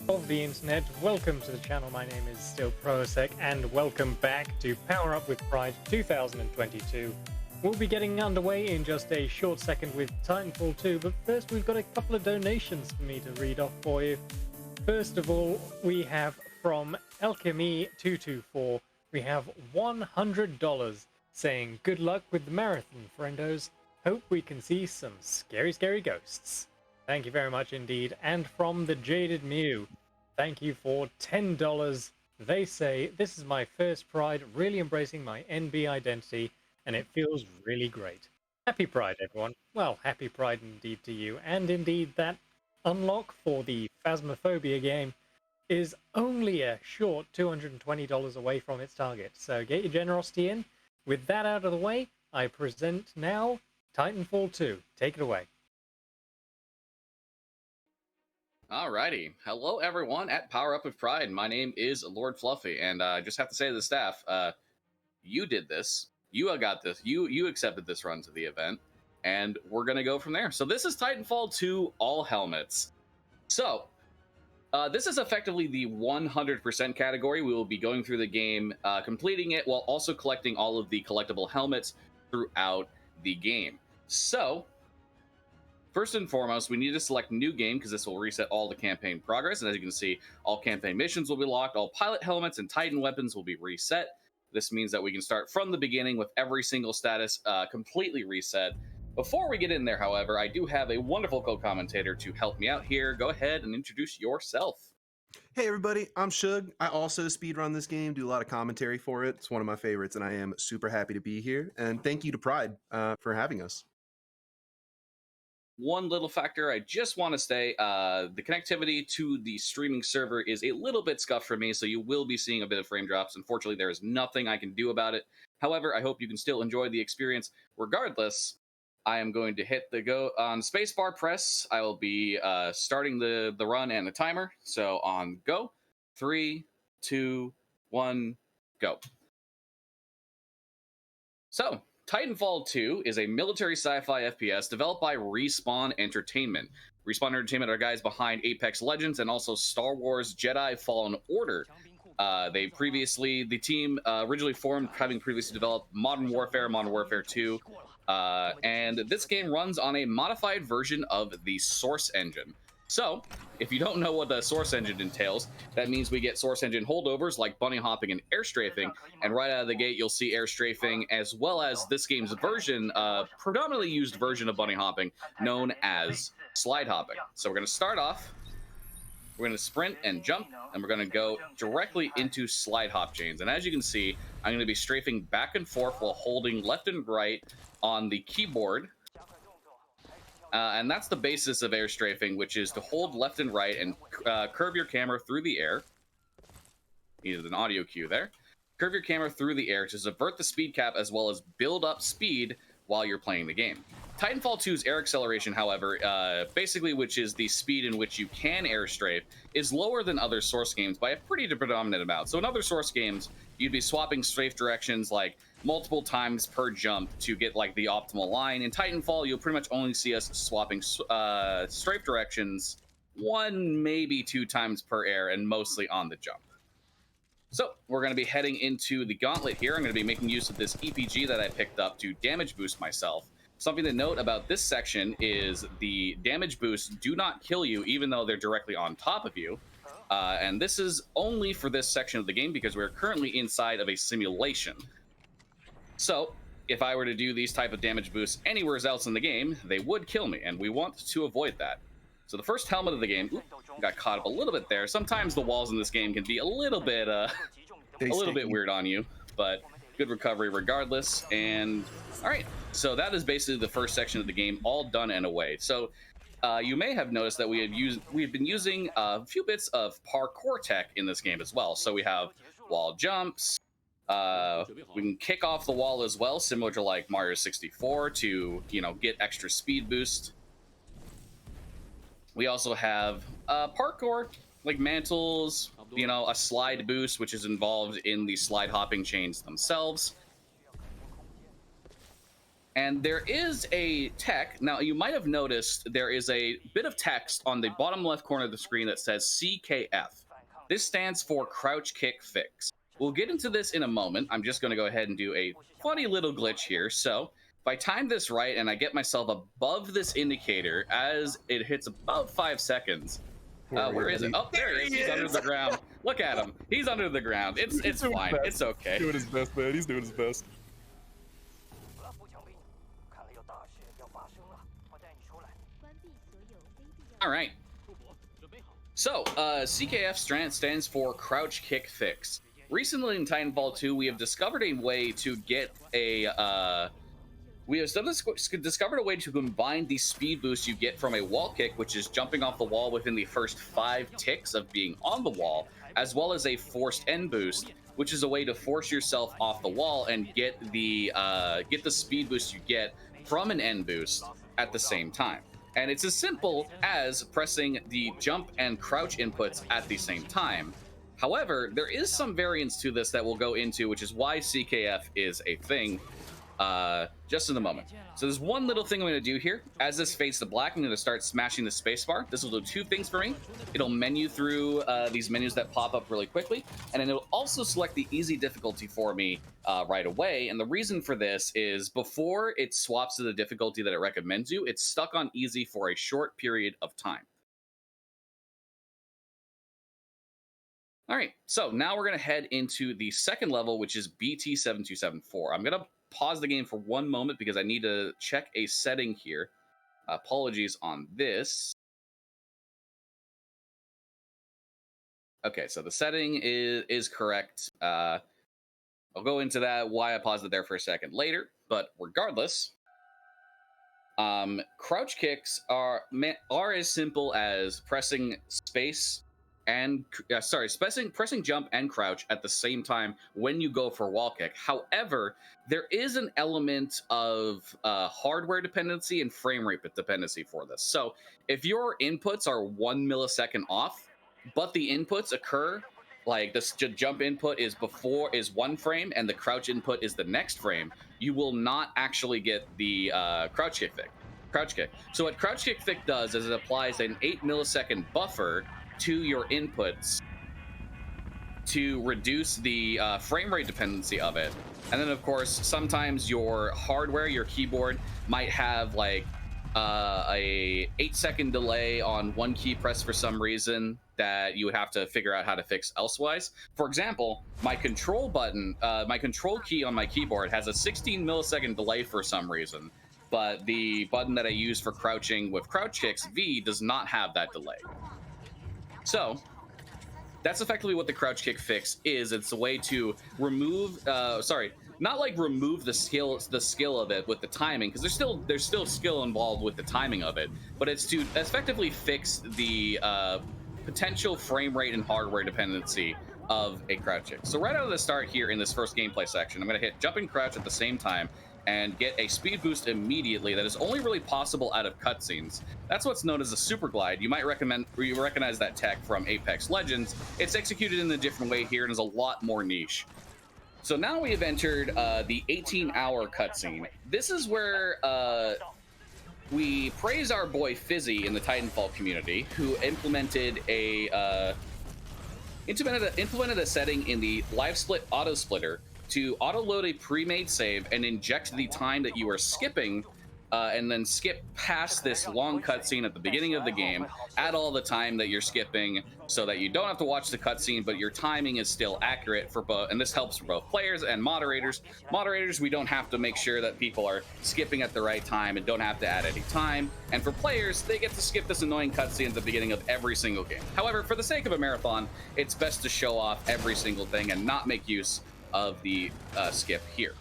of the internet, welcome to the channel. My name is still Prosec, and welcome back to Power Up with Pride 2022. We'll be getting underway in just a short second with Titanfall 2, but first we've got a couple of donations for me to read off for you. First of all, we have from Alchemy224, we have $100 saying, "Good luck with the marathon, friendos. Hope we can see some scary, scary ghosts." Thank you very much indeed. And from the Jaded Mew, thank you for $10. They say, "This is my first Pride, really embracing my NB identity, and it feels really great." Happy Pride, everyone. Well, happy Pride indeed to you. And indeed, that unlock for the Phasmophobia game is only a short $220 away from its target. So get your generosity in. With that out of the way, I present now Titanfall 2. Take it away. Alrighty. Hello, everyone at Power Up with Pride. My name is Lord Fluffy, and I just have to say to the staff, you did this. You got this. You accepted this run to the event, and we're going to go from there. So this is Titanfall 2 All Helmets. So this is effectively the 100% category. We will be going through the game, completing it, while also collecting all of the collectible helmets throughout the game. So first and foremost, we need to select new game because this will reset all the campaign progress. And as you can see, all campaign missions will be locked, all pilot helmets and Titan weapons will be reset. This means that we can start from the beginning with every single status completely reset. Before we get in there, however, I do have a wonderful co-commentator to help me out here. Go ahead and introduce yourself. Hey everybody, I'm Shug. I also speedrun this game, do a lot of commentary for it. It's one of my favorites, and I am super happy to be here. And thank you to Pride for having us. One little factor I just want to say, the connectivity to the streaming server is a little bit scuffed for me, so you will be seeing a bit of frame drops. Unfortunately, there is nothing I can do about it. However, I hope you can still enjoy the experience. Regardless, I am going to hit the go on spacebar press. I will be starting the run and the timer. So on go, 3, 2, 1, go. So Titanfall 2 is a military sci-fi FPS developed by Respawn Entertainment. Respawn Entertainment are guys behind Apex Legends and also Star Wars Jedi Fallen Order. The team originally formed, having previously developed Modern Warfare 2, and this game runs on a modified version of the Source Engine. So, if you don't know what the Source Engine entails, that means we get Source Engine holdovers like bunny hopping and air strafing, and right out of the gate you'll see air strafing, as well as this game's version, predominantly used version of bunny hopping, known as slide hopping. So we're going to start off, we're going to sprint and jump, and we're going to go directly into slide hop chains. And as you can see, I'm going to be strafing back and forth while holding left and right on the keyboard. And that's the basis of air strafing, which is to hold left and right and curve your camera through the air. Needed an audio cue there. Curve your camera through the air to subvert the speed cap as well as build up speed while you're playing the game. Titanfall 2's air acceleration, however, basically which is the speed in which you can air strafe, is lower than other Source games by a pretty predominant amount. So in other Source games, you'd be swapping strafe directions like multiple times per jump to get like the optimal line. In Titanfall, you'll pretty much only see us swapping strafe directions 1, maybe 2 times per air, and mostly on the jump. So we're going to be heading into the gauntlet here. I'm going to be making use of this EPG that I picked up to damage boost myself. Something to note about this section is the damage boosts do not kill you, even though they're directly on top of you. And this is only for this section of the game because we're currently inside of a simulation. So if I were to do these type of damage boosts anywhere else in the game, they would kill me, and we want to avoid that. So the first helmet of the game, got caught up a little bit there. Sometimes the walls in this game can be a little bit weird on you, but good recovery regardless. And all right, so that is basically the first section of the game, all done and away. So you may have noticed that we've been using a few bits of parkour tech in this game as well. So we have wall jumps. We can kick off the wall as well, similar to like Mario 64 to, get extra speed boost. We also have parkour, like mantles, a slide boost, which is involved in the slide hopping chains themselves. And there is a tech. Now, you might have noticed there is a bit of text on the bottom left corner of the screen that says CKF. This stands for Crouch Kick Fix. We'll get into this in a moment. I'm just going to go ahead and do a funny little glitch here. So if I time this right and I get myself above this indicator as it hits about 5 seconds, where is it? Oh, there he is. He's under the ground. Look at him. He's under the ground. It's fine. It's okay. He's doing his best, man. He's doing his best. All right. So, CKF stands for Crouch Kick Fix. Recently in Titanfall 2, we have discovered a way to get a discovered a way to combine the speed boost you get from a wall kick, which is jumping off the wall within the first 5 ticks of being on the wall, as well as a forced end boost, which is a way to force yourself off the wall and get the speed boost you get from an end boost at the same time. And it's as simple as pressing the jump and crouch inputs at the same time. However, there is some variance to this that we'll go into, which is why CKF is a thing, just in a moment. So there's one little thing I'm going to do here. As this fades to black, I'm going to start smashing the spacebar. This will do 2 things for me. It'll menu through these menus that pop up really quickly, and then it'll also select the easy difficulty for me right away. And the reason for this is before it swaps to the difficulty that it recommends you, it's stuck on easy for a short period of time. All right, so now we're going to head into the second level, which is BT7274. I'm going to pause the game for one moment because I need to check a setting here. Apologies on this. Okay, so the setting is correct. I'll go into that, why I paused it there for a second later, but regardless, crouch kicks are as simple as pressing space and pressing jump and crouch at the same time when you go for a wall kick. However, there is an element of hardware dependency and frame rate dependency for this. So if your inputs are 1 millisecond off, but the inputs occur like this jump input is 1 frame and the crouch input is the next frame, you will not actually get the crouch kick. So what crouch kick fix does is it applies an 8 millisecond buffer to your inputs to reduce the frame rate dependency of it. And then of course, sometimes your hardware, your keyboard might have like a 8-second delay on one key press for some reason that you would have to figure out how to fix elsewise. For example, my control button, my control key on my keyboard has a 16 millisecond delay for some reason, but the button that I use for crouching with crouch kicks, V, does not have that delay. So that's effectively what the crouch kick fix is. It's a way to remove, not like remove the skill of it with the timing, because there's still skill involved with the timing of it, but it's to effectively fix the potential frame rate and hardware dependency of a crouch kick. So right out of the start here in this first gameplay section, I'm going to hit jump and crouch at the same time and get a speed boost immediately that is only really possible out of cutscenes. That's what's known as a super glide. You might recognize that tech from Apex Legends. It's executed in a different way here and is a lot more niche. So now we have entered the 18-hour cutscene. This is where we praise our boy Fizzy in the Titanfall community, who implemented a setting in the live split auto splitter to auto-load a pre-made save and inject the time that you are skipping, and then skip past this long cutscene at the beginning of the game, add all the time that you're skipping so that you don't have to watch the cutscene, but your timing is still accurate for both, and this helps for both players and moderators. Moderators, we don't have to make sure that people are skipping at the right time and don't have to add any time, and for players, they get to skip this annoying cutscene at the beginning of every single game. However, for the sake of a marathon, it's best to show off every single thing and not make use of the skip here.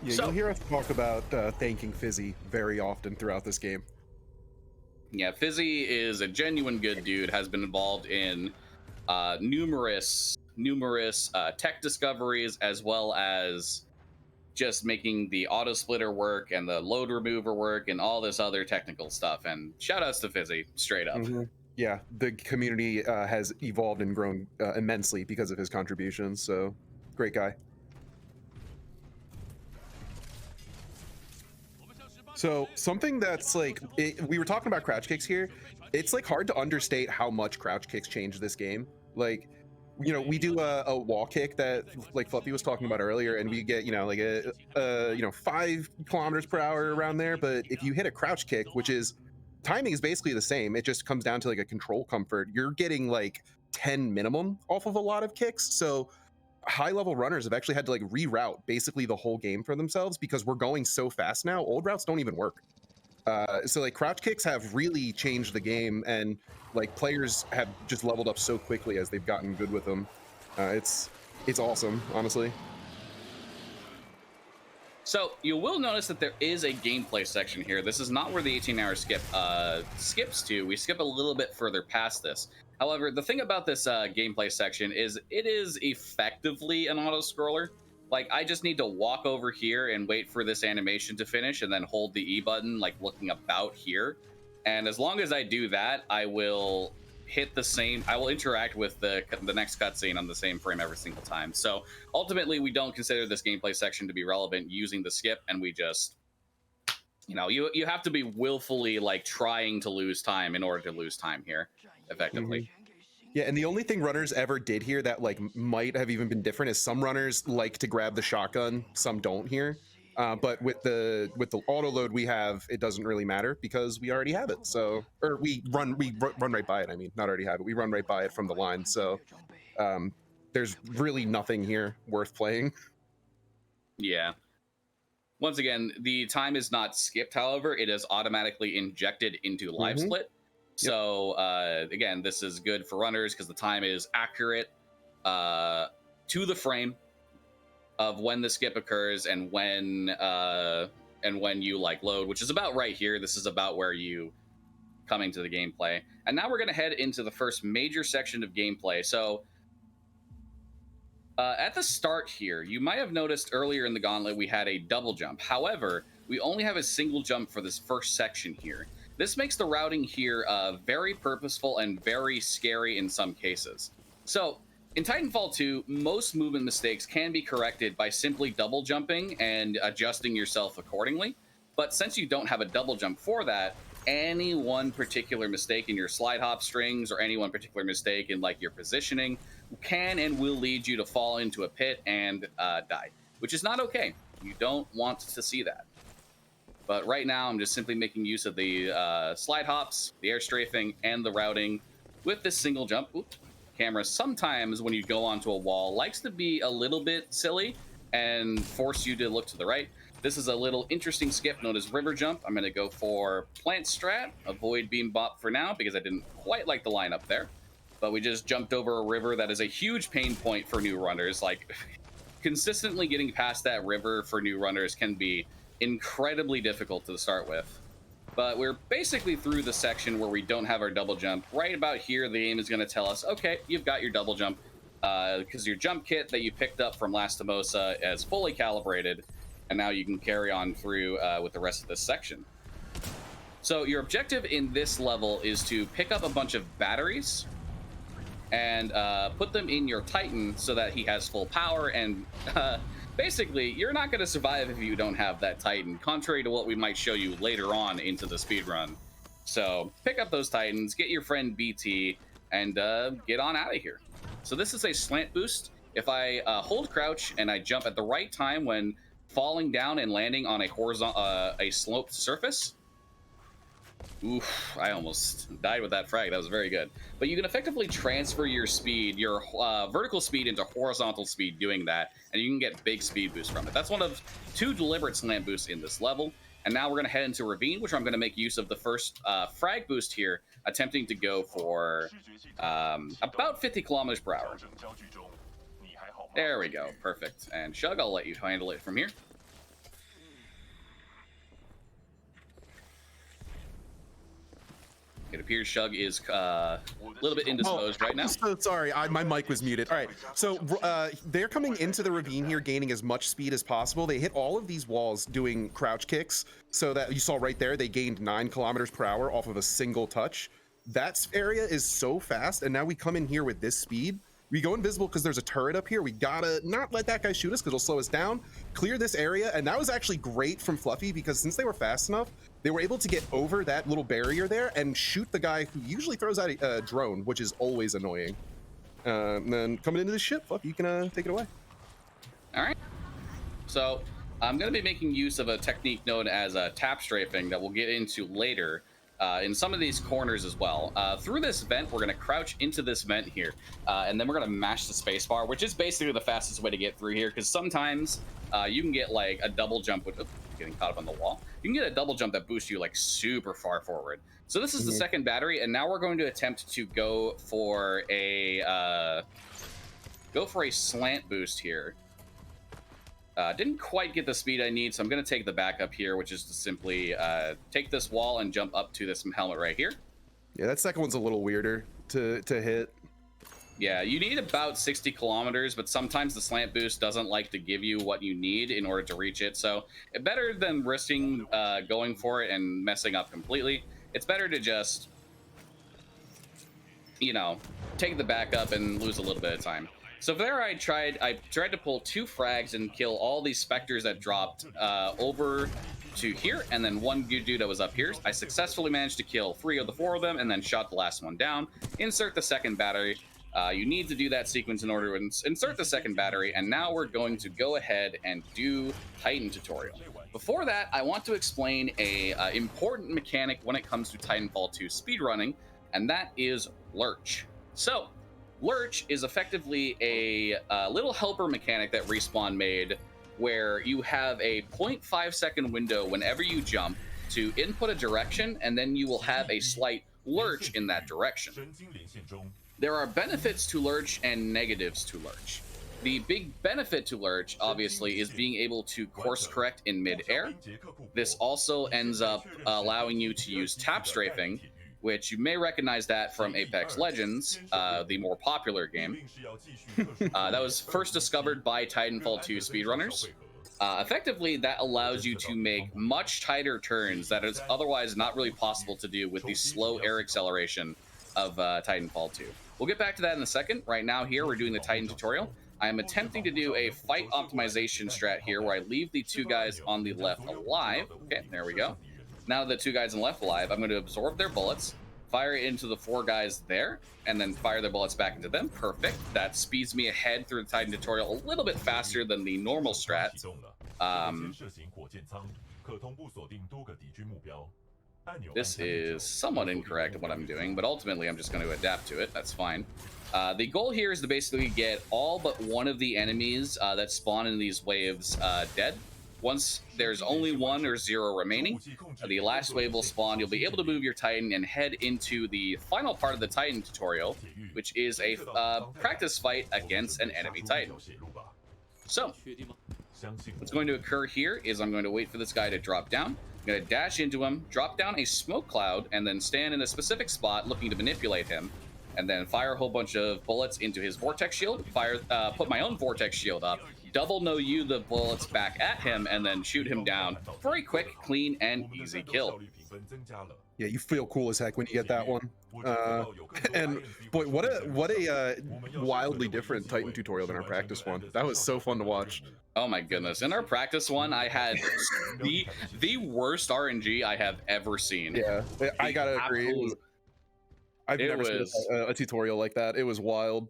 Yeah, so, you'll hear us talk about thanking Fizzy very often throughout this game. Yeah, Fizzy is a genuine good dude, has been involved in numerous tech discoveries, as well as just making the auto splitter work and the load remover work and all this other technical stuff. And shout outs to Fizzy, straight up. Mm-hmm. Yeah, the community has evolved and grown immensely because of his contributions, so great guy. So something that's like, we were talking about crouch kicks here. It's like hard to understate how much crouch kicks change this game. Like, you know, we do a wall kick that like Fluffy was talking about earlier, and we get, you know, like you know, 5 kilometers per hour around there. But if you hit a crouch kick, which is timing is basically the same, it just comes down to like a control comfort. You're getting like 10 minimum off of a lot of kicks. So high level runners have actually had to like reroute basically the whole game for themselves because we're going so fast now. Old routes don't even work. So like crouch kicks have really changed the game, and like players have just leveled up so quickly as they've gotten good with them. It's awesome, honestly. So you will notice that there is a gameplay section here. This is not where the 18-hour skip skips to. We skip a little bit further past this. However, the thing about this gameplay section is it is effectively an auto-scroller. Like, I just need to walk over here and wait for this animation to finish and then hold the E button, like looking about here. And as long as I do that, I will hit the same, I will interact with the next cutscene on the same frame every single time. So ultimately, we don't consider this gameplay section to be relevant using the skip, and we just, you know, you have to be willfully like trying to lose time in order to lose time here, effectively. Yeah, and the only thing runners ever did here that like might have even been different is some runners like to grab the shotgun, some don't here. But with the auto load we have, it doesn't really matter because we already have it. So, or we run right by it. I mean, not already have it. We run right by it from the line. So there's really nothing here worth playing. Yeah. Once again, the time is not skipped. However, it is automatically injected into live split. So again, this is good for runners because the time is accurate to the frame of when the skip occurs and when you like load, which is about right here. This is about where you come into the gameplay. And now we're going to head into the first major section of gameplay. So at the start here, you might have noticed earlier in the gauntlet we had a double jump. However, we only have a single jump for this first section here. This makes the routing here very purposeful and very scary in some cases. So in Titanfall 2, most movement mistakes can be corrected by simply double jumping and adjusting yourself accordingly. But since you don't have a double jump for that, any one particular mistake in your slide hop strings or any one particular mistake in like your positioning can and will lead you to fall into a pit and die, which is not okay. You don't want to see that. But right now, I'm just simply making use of the slide hops, the air strafing, and the routing with this single jump. Oops. Camera sometimes, when you go onto a wall, likes to be a little bit silly and force you to look to the right. This is a little interesting skip known as river jump. I'm going to go for plant strat, avoid beam bop for now because I didn't quite like the lineup there. But we just jumped over a river that is a huge pain point for new runners. Like, consistently getting past that river for new runners can be incredibly difficult to start with. But we're basically through the section where we don't have our double jump. Right about here, the game is going to tell us, okay, you've got your double jump because your jump kit that you picked up from Lastimosa is fully calibrated, and now you can carry on through with the rest of this section. So your objective in this level is to pick up a bunch of batteries and put them in your Titan so that he has full power, and basically, you're not going to survive if you don't have that Titan, contrary to what we might show you later on into the speedrun. So pick up those Titans, get your friend BT, and get on out of here. So this is a slant boost. If I hold crouch and I jump at the right time when falling down and landing on a horizontal, a sloped surface, oof, I almost died with that frag. That was very good. But you can effectively transfer your speed, your vertical speed into horizontal speed doing that, and you can get big speed boosts from it. That's one of 2 deliberate slant boosts in this level. And now we're going to head into Ravine, which I'm going to make use of the first frag boost here, attempting to go for about 50 kilometers per hour. There we go. Perfect. And Shug, I'll let you handle it from here. It appears Shug is a little bit indisposed right now. So sorry, my mic was muted. All right, so they're coming into the ravine here, gaining as much speed as possible. They hit all of these walls doing crouch kicks, so that you saw right there, they gained 9 kilometers per hour off of a single touch. That area is so fast, and now we come in here with this speed. We go invisible because there's a turret up here. We gotta not let that guy shoot us because it'll slow us down. Clear this area, and that was actually great from Fluffy because since they were fast enough, they were able to get over that little barrier there and shoot the guy who usually throws out a drone, which is always annoying. And then coming into the ship, Fluffy, you can take it away. All right. So I'm going to be making use of a technique known as tap strafing that we'll get into later in some of these corners as well. Through this vent, we're going to crouch into this vent here, and then we're going to mash the spacebar, which is basically the fastest way to get through here, because sometimes you can get like a double jump with getting caught up on the wall. You can get a double jump that boosts you like super far forward. So this is the second battery, and now we're going to attempt to go for a slant boost here. Didn't quite get the speed I need, so I'm going to take the backup here, which is to simply take this wall and jump up to this helmet right here. Yeah, that second one's a little weirder to hit. Yeah, you need about 60 kilometers, but sometimes the slant boost doesn't like to give you what you need in order to reach it. So better than risking going for it and messing up completely, it's better to just, you know, take the backup and lose a little bit of time. So there I tried to pull 2 frags and kill all these specters that dropped over to here, and then one dude that was up here. I successfully managed to kill 3 of the 4 of them and then shot the last one down. Insert the second battery. You need to do that sequence in order to insert the second battery, and now we're going to go ahead and do Titan tutorial. Before that, I want to explain a important mechanic when it comes to Titanfall 2 speedrunning, and that is Lurch. So, Lurch is effectively a little helper mechanic that Respawn made, where you have a 0.5 second window whenever you jump to input a direction, and then you will have a slight lurch in that direction. There are benefits to Lurch and negatives to Lurch. The big benefit to Lurch, obviously, is being able to course correct in mid-air. This also ends up allowing you to use tap strafing, which you may recognize that from Apex Legends, the more popular game. That was first discovered by Titanfall 2 speedrunners. Effectively, that allows you to make much tighter turns that is otherwise not really possible to do with the slow air acceleration of Titanfall 2. We'll get back to that in a second. Right now here, we're doing the Titan tutorial. I am attempting to do a fight optimization strat here where I leave the 2 guys on the left alive. Okay, there we go. Now the 2 guys on the left alive, I'm going to absorb their bullets, fire it into the 4 guys there, and then fire their bullets back into them. Perfect. That speeds me ahead through the Titan tutorial a little bit faster than the normal strat. This is somewhat incorrect at what I'm doing, but ultimately I'm just going to adapt to it. That's fine. The goal here is to basically get all but one of the enemies that spawn in these waves dead. Once there's only 1 or 0 remaining, the last wave will spawn. You'll be able to move your Titan and head into the final part of the Titan tutorial, which is a practice fight against an enemy Titan. So, what's going to occur here is I'm going to wait for this guy to drop down. I'm going to dash into him, drop down a smoke cloud, and then stand in a specific spot looking to manipulate him, and then fire a whole bunch of bullets into his vortex shield, put my own vortex shield up, double no-you the bullets back at him, and then shoot him down for a quick, clean, and easy kill. Yeah, you feel cool as heck when you get that one. And boy, what a wildly different Titan tutorial than our practice one. That was so fun to watch. Oh my goodness. In our practice one, I had the worst RNG I have ever seen. Yeah, I gotta agree. I've never seen a tutorial like that. It was wild.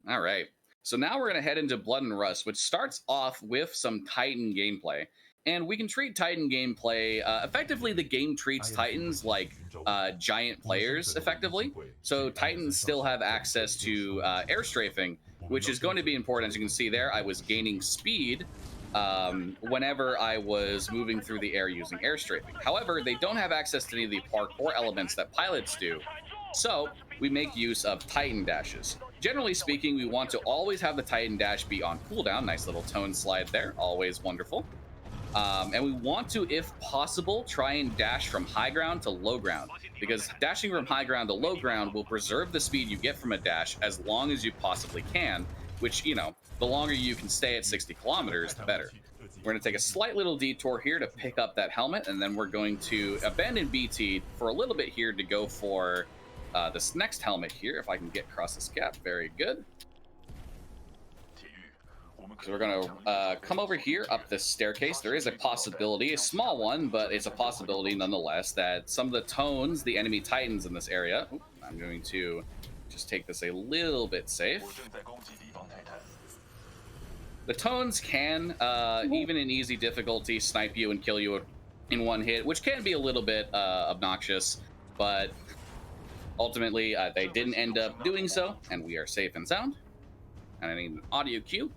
All right. So now we're going to head into Blood and Rust, which starts off with some Titan gameplay. And we can treat Titan gameplay, effectively the game treats Titans like giant players, effectively. So Titans still have access to air strafing, which is going to be important. As you can see there, I was gaining speed whenever I was moving through the air using air strafing. However, they don't have access to any of the parkour elements that pilots do. So we make use of Titan dashes. Generally speaking, we want to always have the Titan dash be on cooldown. Nice little tone slide there, always wonderful. And we want to, if possible, try and dash from high ground to low ground, because dashing from high ground to low ground will preserve the speed you get from a dash as long as you possibly can, which, you know, the longer you can stay at 60 kilometers, the better. We're going to take a slight little detour here to pick up that helmet, and then we're going to abandon BT for a little bit here to go for this next helmet here, if I can get across this gap. Very good. So we're gonna come over here up this staircase. There is a possibility, a small one, but it's a possibility nonetheless, that some of the tones, the enemy titans in this area. Ooh, I'm going to just take this a little bit safe. The tones can, even in easy difficulty, snipe you and kill you in one hit, which can be a little bit obnoxious, but ultimately they didn't end up doing so, and we are safe and sound. And I need an audio cue.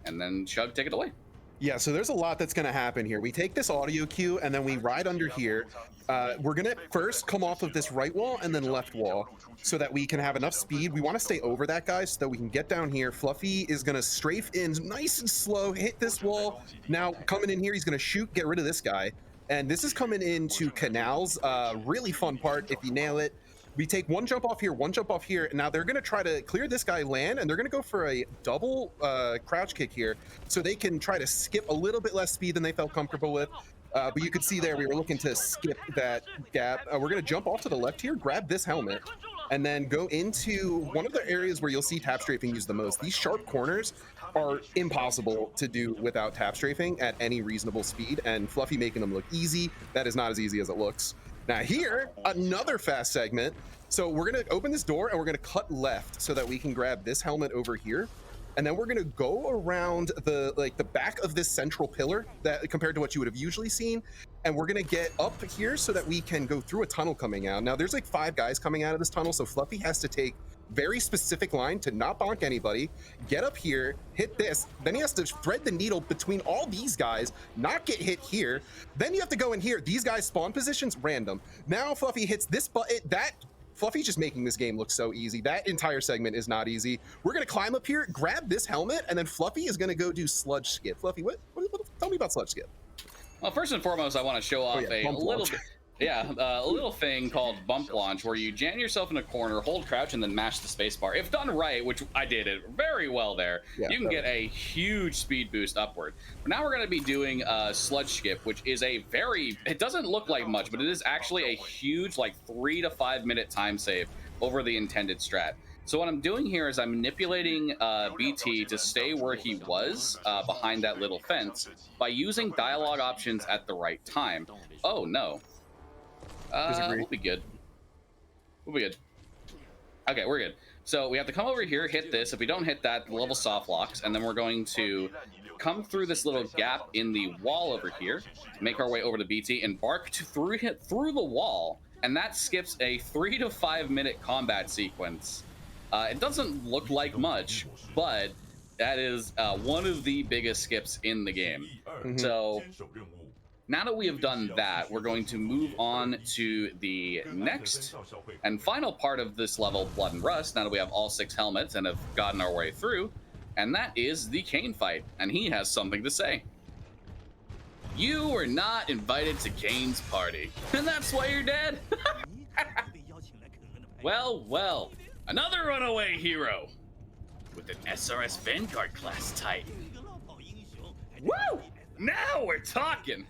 And then Chug, take it away. Yeah, so there's a lot that's going to happen here. We take this audio cue and then we ride under here. We're going to first come off of this right wall and then left wall so that we can have enough speed. We want to stay over that guy so that we can get down here. Fluffy is going to strafe in nice and slow, hit this wall. Now coming in here, he's going to shoot, get rid of this guy. And this is coming into canals. Really fun part if you nail it. We take one jump off here, one jump off here. Now they're going to try to clear this guy land, and they're going to go for a double crouch kick here so they can try to skip a little bit less speed than they felt comfortable with. But you could see there we were looking to skip that gap. We're going to jump off to the left here, grab this helmet, and then go into one of the areas where you'll see tap strafing used the most. These sharp corners are impossible to do without tap strafing at any reasonable speed, and Fluffy making them look easy. That is not as easy as it looks. Now here, another fast segment. So we're gonna open this door and we're gonna cut left so that we can grab this helmet over here. And then we're gonna go around the back of this central pillar that compared to what you would have usually seen. And we're gonna get up here so that we can go through a tunnel coming out. Now there's like 5 guys coming out of this tunnel. So Fluffy has to take very specific line to not bonk anybody, get up here, hit this, then he has to thread the needle between all these guys, not get hit here, then you have to go in here. These guys spawn positions random. Now Fluffy hits this button. Fluffy's just making this game look so easy. That entire segment is not easy. We're gonna climb up here, grab this helmet, and then Fluffy is gonna go do sludge skip. Fluffy, tell me about sludge skip. Well, first and foremost, I want to show off a little launch. bit. Yeah, a little thing called bump launch, where you jam yourself in a corner, hold crouch, and then mash the spacebar. If done right, which I did it very well there, yeah, you can get a huge speed boost upward. But now we're going to be doing sludge skip, which is a it doesn't look like much, but it is actually a huge, like 3 to 5 minute time save over the intended strat. So what I'm doing here is I'm manipulating BT to stay where he was behind that little fence by using dialogue options at the right time. Oh no. We'll be good. We'll be good. Okay, we're good. So we have to come over here, hit this. If we don't hit that, the level soft locks, and then we're going to come through this little gap in the wall over here, make our way over to BT, and bark through the wall, and that skips a 3 to 5 minute combat sequence. It doesn't look like much, but that is one of the biggest skips in the game. So now that we have done that, we're going to move on to the next and final part of this level, Blood and Rust, now that we have all 6 helmets and have gotten our way through, and that is the Kane fight, and he has something to say. You were not invited to Kane's party, and that's why you're dead? Well, another runaway hero with an SRS Vanguard class Titan. Woo! Now we're talking!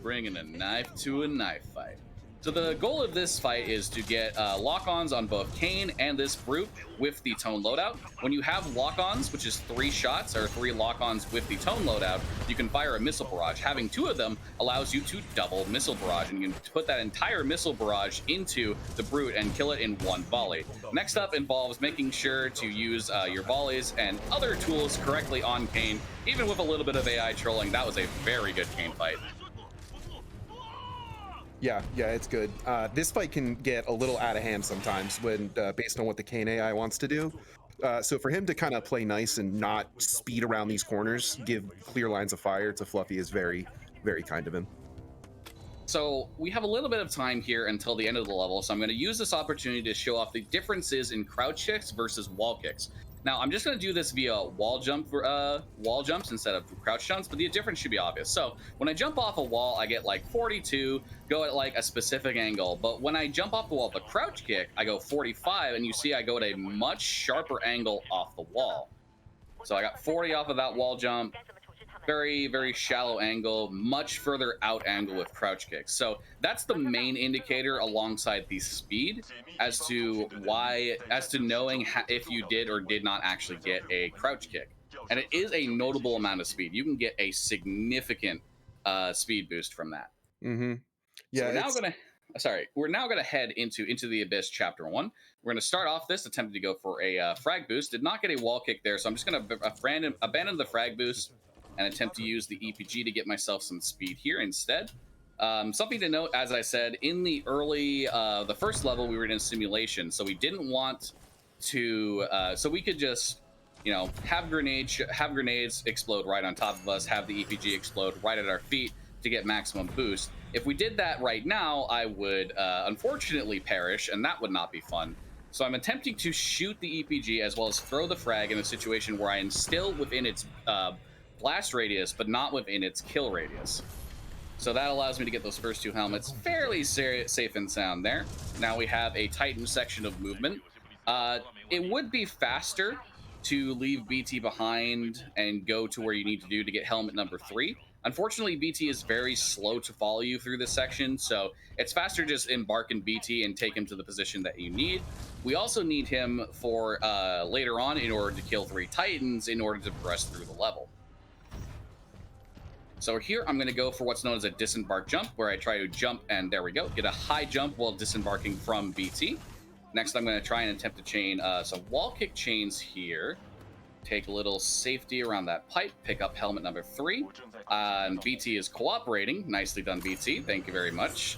Bringing a knife to a knife fight. So the goal of this fight is to get lock-ons on both Kane and this brute with the tone loadout. When you have lock-ons, which is 3 shots or 3 lock-ons with the tone loadout, you can fire a missile barrage. Having 2 of them allows you to double missile barrage, and you can put that entire missile barrage into the brute and kill it in 1 volley. Next up involves making sure to use your volleys and other tools correctly on Kane, even with a little bit of AI trolling. That was a very good Kane fight. Yeah, it's good. This fight can get a little out of hand sometimes when based on what the Kane AI wants to do. So for him to kind of play nice and not speed around these corners, give clear lines of fire to Fluffy is very, very kind of him. So we have a little bit of time here until the end of the level, so I'm going to use this opportunity to show off the differences in crouch kicks versus wall kicks. Now, I'm just going to do this via wall jumps instead of crouch jumps, but the difference should be obvious. So when I jump off a wall, I get like 42, go at like a specific angle. But when I jump off the wall, the crouch kick, I go 45, and you see I go at a much sharper angle off the wall. So I got 40 off of that wall jump, very, very shallow angle, much further out angle with crouch kicks. So that's the main indicator alongside the speed as to knowing if you did or did not actually get a crouch kick. And it is a notable amount of speed. You can get a significant speed boost from that. Mm-hmm. So Yeah, we're now gonna head into the Abyss Chapter 1. We're gonna start off this attempting to go for a frag boost. Did not get a wall kick there, so I'm just gonna abandon the frag boost and attempt to use the EPG to get myself some speed here instead. Something to note, as I said, in the the first level, we were in a simulation, so we didn't want to, so we could just, you know, have grenades explode right on top of us, have the EPG explode right at our feet to get maximum boost. If we did that right now, I would unfortunately perish, and that would not be fun. So I'm attempting to shoot the EPG as well as throw the frag in a situation where I am still within its blast radius, but not within its kill radius. So that allows me to get those first two helmets fairly safe and sound there. Now we have a Titan section of movement. It would be faster to leave BT behind and go to where you need to do to get helmet number 3. Unfortunately, BT is very slow to follow you through this section, so it's faster just embark in BT and take him to the position that you need. We also need him for later on in order to kill 3 Titans in order to progress through the level. So here I'm going to go for what's known as a disembark jump, where I try to jump, and there we go, get a high jump while disembarking from BT. Next, I'm going to try and attempt to chain some wall kick chains here. Take a little safety around that pipe, pick up helmet number 3. And BT is cooperating. Nicely done, BT. Thank you very much.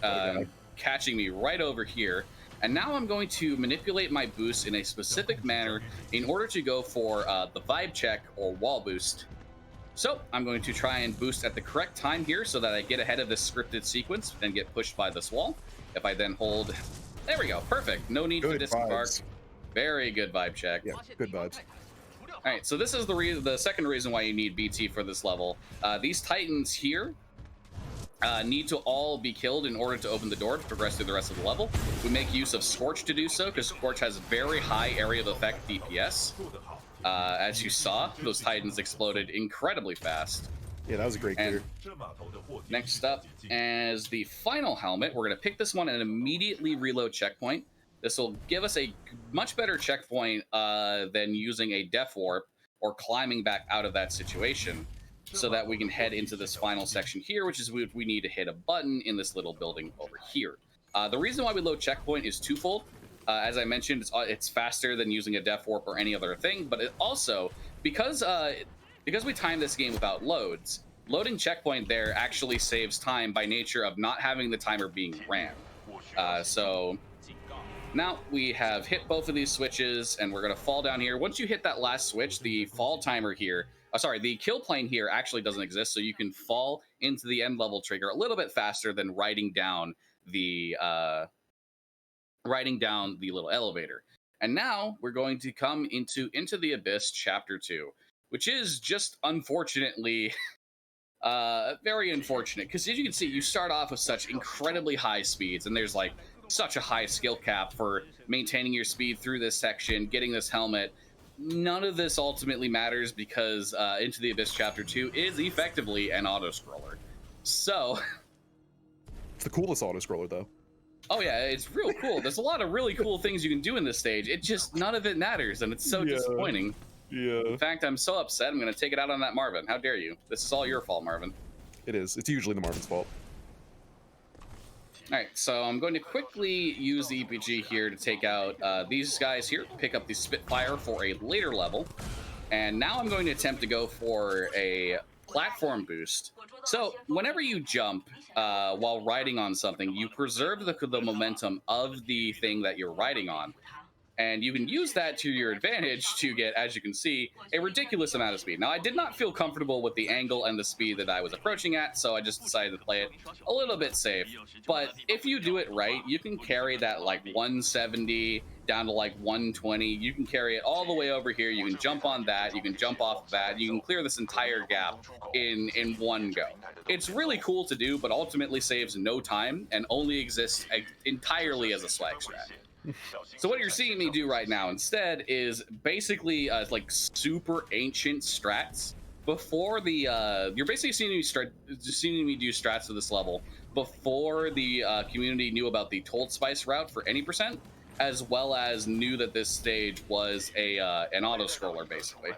Catching me right over here. And now I'm going to manipulate my boost in a specific manner in order to go for the vibe check or wall boost. So I'm going to try and boost at the correct time here so that I get ahead of this scripted sequence and get pushed by this wall. If I then hold... There we go. Perfect. No need to disembark. Very good vibe check. Yeah, good vibes. All right, so this is the second reason why you need BT for this level. These Titans here need to all be killed in order to open the door to progress through the rest of the level. We make use of Scorch to do so, because Scorch has very high area of effect DPS. As you saw, those Titans exploded incredibly fast. Yeah, that was a great clear. Next up, as the final helmet, we're going to pick this one and immediately reload checkpoint. This will give us a much better checkpoint than using a Death Warp or climbing back out of that situation, so that we can head into this final section here, which is we need to hit a button in this little building over here. The reason why we load checkpoint is twofold. As I mentioned, it's faster than using a Death Warp or any other thing, but it also, because we time this game without loads, loading checkpoint there actually saves time by nature of not having the timer being ran. So now we have hit both of these switches, and we're going to fall down here. Once you hit that last switch, the fall timer here, the kill plane here actually doesn't exist, so you can fall into the end level trigger a little bit faster than riding down the little elevator. And now we're going to come into the Abyss Chapter 2, which is just unfortunately very unfortunate, because as you can see, you start off with such incredibly high speeds, and there's like such a high skill cap for maintaining your speed through this section, getting this helmet. None of this ultimately matters because Into the Abyss Chapter 2 is effectively an auto-scroller. So... It's the coolest auto-scroller, though. Oh yeah, it's real cool. There's a lot of really cool things you can do in this stage. It just, none of it matters, and it's so disappointing. Yeah. In fact, I'm so upset, I'm going to take it out on that Marvin. How dare you? This is all your fault, Marvin. It is. It's usually the Marvin's fault. All right, so I'm going to quickly use the EPG here to take out these guys here, pick up the Spitfire for a later level, and now I'm going to attempt to go for a platform boost. So whenever you jump while riding on something, you preserve the momentum of the thing that you're riding on. And you can use that to your advantage to get, as you can see, a ridiculous amount of speed. Now, I did not feel comfortable with the angle and the speed that I was approaching at, so I just decided to play it a little bit safe. But if you do it right, you can carry that like 170 down to like 120. You can carry it all the way over here. You can jump on that. You can jump off that. You can clear this entire gap in one go. It's really cool to do, but ultimately saves no time and only exists entirely as a swag strat. So what you're seeing me do right now instead is basically like super ancient strats before the you're basically seeing me do strats to this level before the community knew about the told spice route for any percent, as well as knew that this stage was a an auto scroller basically.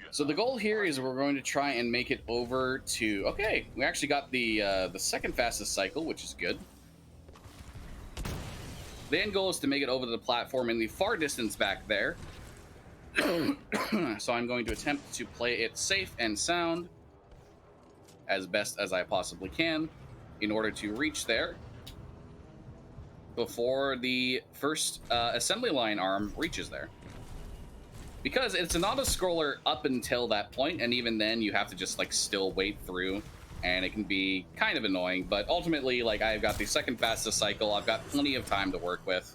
So the goal here is we're going to try and make it over to, okay, we actually got the second fastest cycle, which is good. The end goal is to make it over to the platform in the far distance back there. So I'm going to attempt to play it safe and sound as best as I possibly can in order to reach there before the first assembly line arm reaches there. Because it's an auto scroller up until that point, and even then you have to just like still wait through, and it can be kind of annoying. But ultimately, like, I've got the second fastest cycle, I've got plenty of time to work with.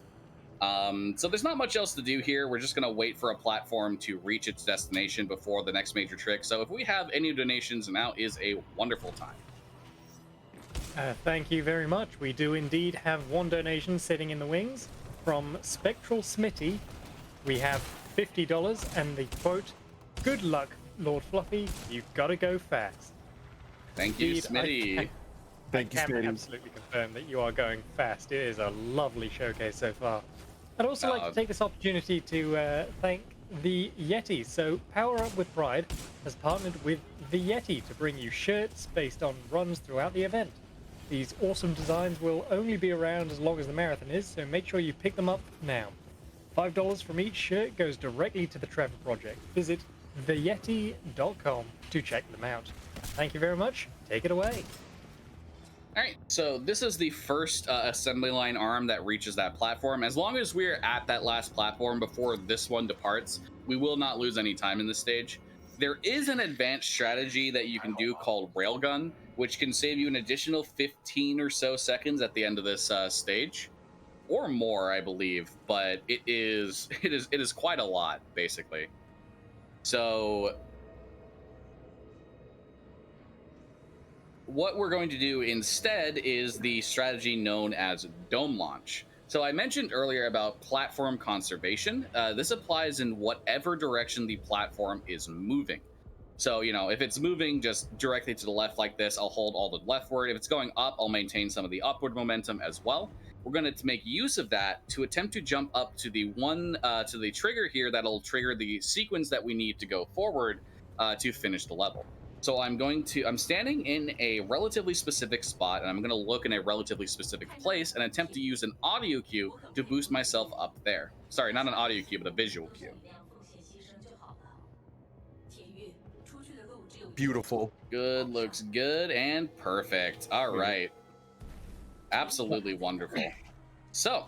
So there's not much else to do here. We're just gonna wait for a platform to reach its destination before the next major trick. So if we have any donations, now is a wonderful time. Thank you very much. We do indeed have one donation sitting in the wings from Spectral Smitty. We have $50 and the quote, "Good luck, Lord Fluffy. You've got to go fast." Thank you, Smitty. Thank you, I can Smitty. absolutely confirm that you are going fast. It is a lovely showcase so far. I'd also like to take this opportunity to thank the Yeti. So Power Up with Pride has partnered with the Yeti to bring you shirts based on runs throughout the event. These awesome designs will only be around as long as the marathon is, so make sure you pick them up now. $5 from each shirt goes directly to the Trevor Project. Visit theyeti.com to check them out. Thank you very much. Take it away. All right, so this is the first assembly line arm that reaches that platform. As long as we're at that last platform before this one departs, we will not lose any time in this stage. There is an advanced strategy that you can do called Railgun, which can save you an additional 15 or so seconds at the end of this stage, or more, I believe. But it is quite a lot, basically. So what we're going to do instead is the strategy known as dome launch. So I mentioned earlier about platform conservation. This applies in whatever direction the platform is moving. So, you know, if it's moving just directly to the left like this, I'll hold all the leftward. If it's going up, I'll maintain some of the upward momentum as well. We're going to make use of that to attempt to jump up to the to the trigger here that'll trigger the sequence that we need to go forward to finish the level. So I'm standing in a relatively specific spot, and I'm going to look in a relatively specific place and attempt to use an audio cue to boost myself up there. Sorry, not an audio cue, but a visual cue. Beautiful. Good, looks good and perfect. All right. Absolutely wonderful. So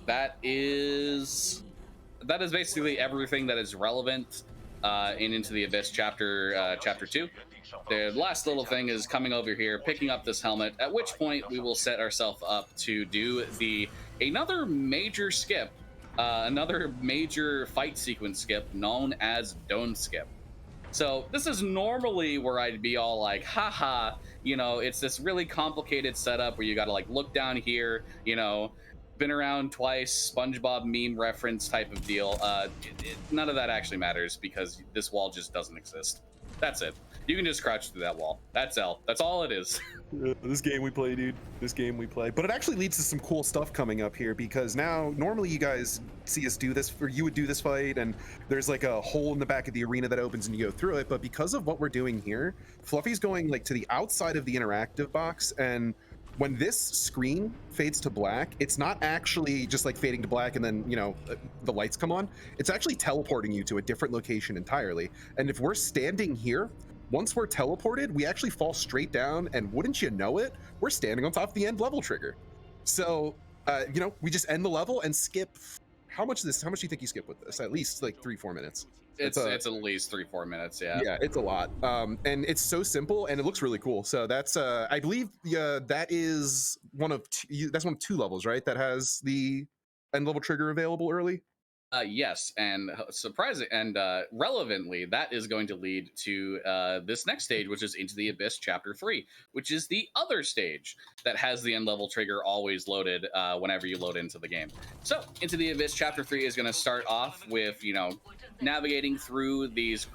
that is basically everything that is relevant in Into the Abyss chapter 2. The last little thing is coming over here, picking up this helmet, at which point we will set ourselves up to do another major skip, another major fight sequence skip known as Dome Skip. So this is normally where I'd be all like, haha, you know, it's this really complicated setup where you got to like look down here, you know, been around twice, SpongeBob meme reference type of deal. None of that actually matters because this wall just doesn't exist. That's it. You can just crouch through that wall. That's all it is. This game we play, dude. This game we play. But it actually leads to some cool stuff coming up here, because now normally you guys see us do this, or you would do this fight, and there's like a hole in the back of the arena that opens and you go through it. But because of what we're doing here, Fluffy's going like to the outside of the interactive box, and when this screen fades to black, it's not actually just like fading to black and then, you know, the lights come on. It's actually teleporting you to a different location entirely. And if we're standing here, once we're teleported, we actually fall straight down, and wouldn't you know it, we're standing on top of the end level trigger. So, you know, we just end the level and skip. How much do you think you skip with this? At least like 3-4 minutes. It's at least 3-4 minutes, yeah. Yeah, it's a lot. And it's so simple, and it looks really cool. So that's I believe that is one of two levels, right? That has the end level trigger available early. Yes, and surprising and relevantly, that is going to lead to this next stage, which is Into the Abyss Chapter 3, which is the other stage that has the end level trigger always loaded whenever you load into the game. So, Into the Abyss Chapter 3 is going to start off with, navigating through these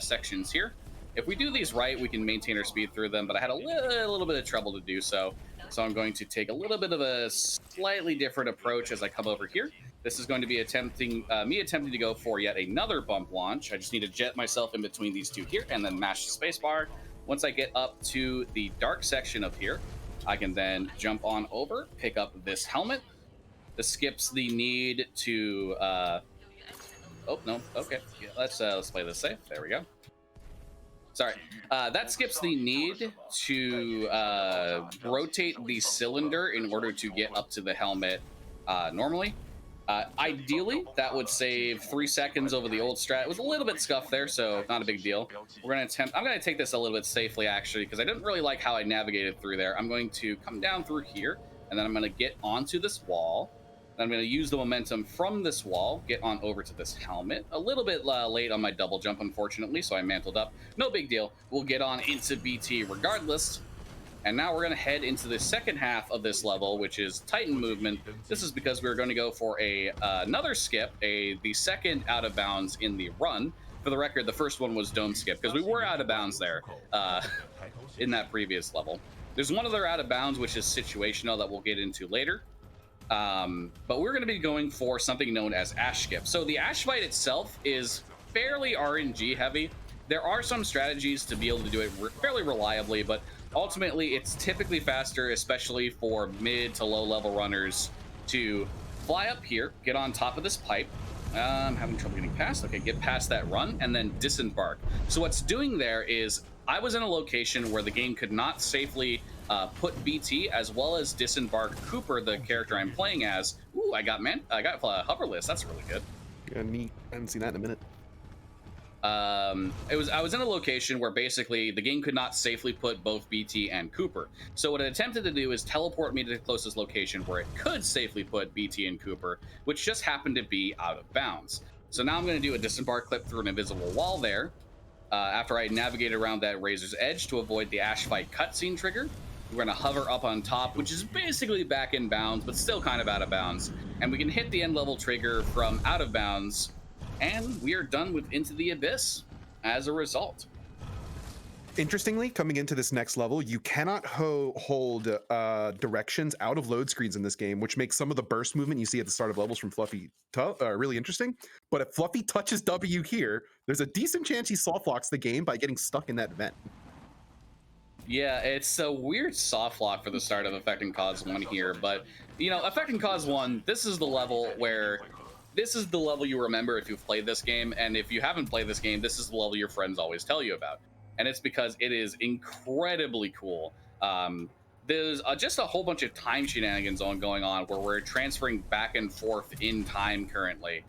sections here. If we do these right, we can maintain our speed through them, but I had a little bit of trouble to do so. So I'm going to take a little bit of a slightly different approach as I come over here. This is going to be me attempting to go for yet another bump launch. I just need to jet myself in between these two here and then mash the spacebar. Once I get up to the dark section of here, I can then jump on over, pick up this helmet. This skips the need to... Oh, no. Okay. Yeah, let's play this safe. There we go. Sorry, that skips the need to rotate the cylinder in order to get up to the helmet normally. Ideally, that would save 3 seconds over the old strat. It was a little bit scuffed there, so not a big deal. I'm gonna take this a little bit safely, actually, because I didn't really like how I navigated through there. I'm going to come down through here, and then I'm gonna get onto this wall. I'm going to use the momentum from this wall, get on over to this helmet. A little bit late on my double jump, unfortunately, so I mantled up. No big deal. We'll get on into BT regardless. And now we're going to head into the second half of this level, which is Titan movement. This is because we're going to go for another skip, the second out of bounds in the run. For the record, the first one was dome skip, because we were out of bounds there in that previous level. There's one other out of bounds, which is situational, that we'll get into later. But we're going to be going for something known as Ash Skip. So the Ash fight itself is fairly RNG heavy. There are some strategies to be able to do it fairly reliably, but ultimately it's typically faster, especially for mid to low level runners, to fly up here, get on top of this pipe. I'm having trouble getting past. Okay, get past that run and then disembark. So what's doing there is I was in a location where the game could not safely put BT as well as disembark Cooper, the character I'm playing as. Ooh, I got hoverless. That's really good. Yeah, neat. I haven't seen that in a minute. I was in a location where basically the game could not safely put both BT and Cooper. So what it attempted to do is teleport me to the closest location where it could safely put BT and Cooper, which just happened to be out of bounds. So now I'm going to do a disembark clip through an invisible wall there. After I navigate around that razor's edge to avoid the Ash fight cutscene trigger, we're going to hover up on top, which is basically back in bounds, but still kind of out of bounds. And we can hit the end level trigger from out of bounds, and we are done with Into the Abyss as a result. Interestingly, coming into this next level, you cannot hold directions out of load screens in this game, which makes some of the burst movement you see at the start of levels from Fluffy really interesting. But if Fluffy touches W here, there's a decent chance he soft locks the game by getting stuck in that vent. Yeah, it's a weird soft lock for the start of Effect and Cause 1 here, but, Effect and Cause 1, this is the level you remember if you've played this game, and if you haven't played this game, this is the level your friends always tell you about. And it's because it is incredibly cool. There's just a whole bunch of time shenanigans going on where we're transferring back and forth in time currently.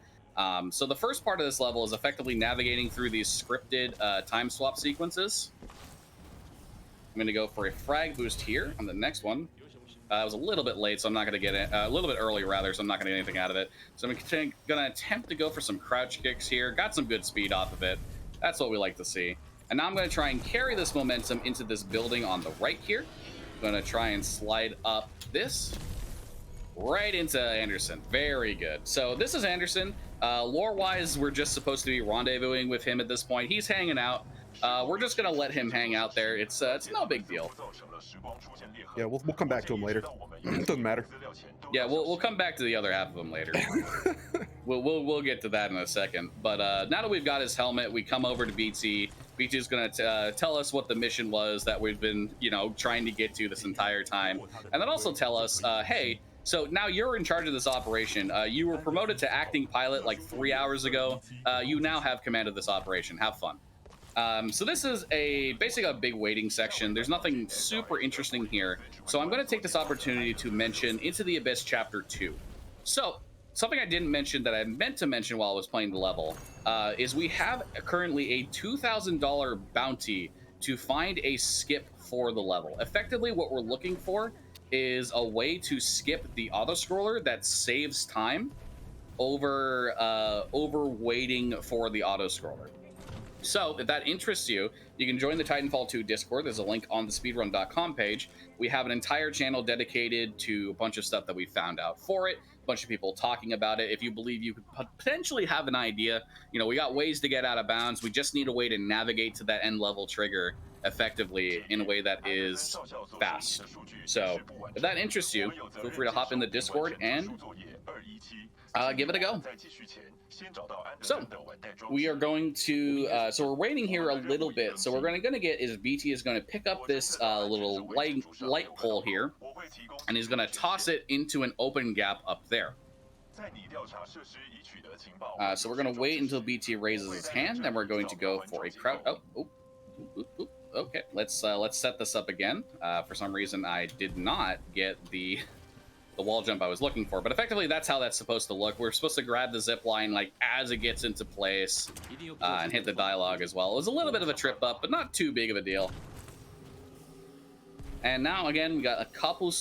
So the first part of this level is effectively navigating through these scripted time swap sequences. I'm going to go for a frag boost here on the next one. I was a little bit late, so I'm not going to get it. A little bit early, rather, so I'm not going to get anything out of it. So I'm going to attempt to go for some crouch kicks here. Got some good speed off of it. That's what we like to see. And now I'm going to try and carry this momentum into this building on the right here. I'm going to try and slide up this right into Anderson. Very good. So this is Anderson. Lore-wise, we're just supposed to be rendezvousing with him at this point. He's hanging out. We're just going to let him hang out there. It's no big deal. Yeah, we'll come back to him later. Doesn't matter. Yeah, we'll come back to the other half of him later. we'll get to that in a second. But now that we've got his helmet, we come over to BT. BT is going to tell us what the mission was that we've been, trying to get to this entire time. And then also tell us, hey, so now you're in charge of this operation. You were promoted to acting pilot like 3 hours ago. You now have command of this operation. Have fun. So this is basically a big waiting section. There's nothing super interesting here. So I'm going to take this opportunity to mention Into the Abyss Chapter 2. So something I didn't mention that I meant to mention while I was playing the level is we have currently a $2,000 bounty to find a skip for the level. Effectively, what we're looking for is a way to skip the auto-scroller that saves time over waiting for the auto scroller. So if that interests you, you can join the Titanfall 2 Discord. There's a link on the speedrun.com page. We have an entire channel dedicated to a bunch of stuff that we found out for it, a bunch of people talking about it. If you believe you could potentially have an idea, you know, we got ways to get out of bounds. We just need a way to navigate to that end level trigger effectively in a way that is fast. So if that interests you, feel free to hop in the Discord and give it a go. So we are going to so we're waiting here a little bit. So we're going to get is BT is going to pick up this little light pole here, and he's going to toss it into an open gap up there. So we're going to wait until BT raises his hand, then we're going to go for a crouch. Okay, let's set this up again. For some reason I did not get the wall jump I was looking for, but effectively that's how that's supposed to look. We're supposed to grab the zip line like as it gets into place and hit the dialogue as well. It was a little bit of a trip up, but not too big of a deal. And now again, we got a couple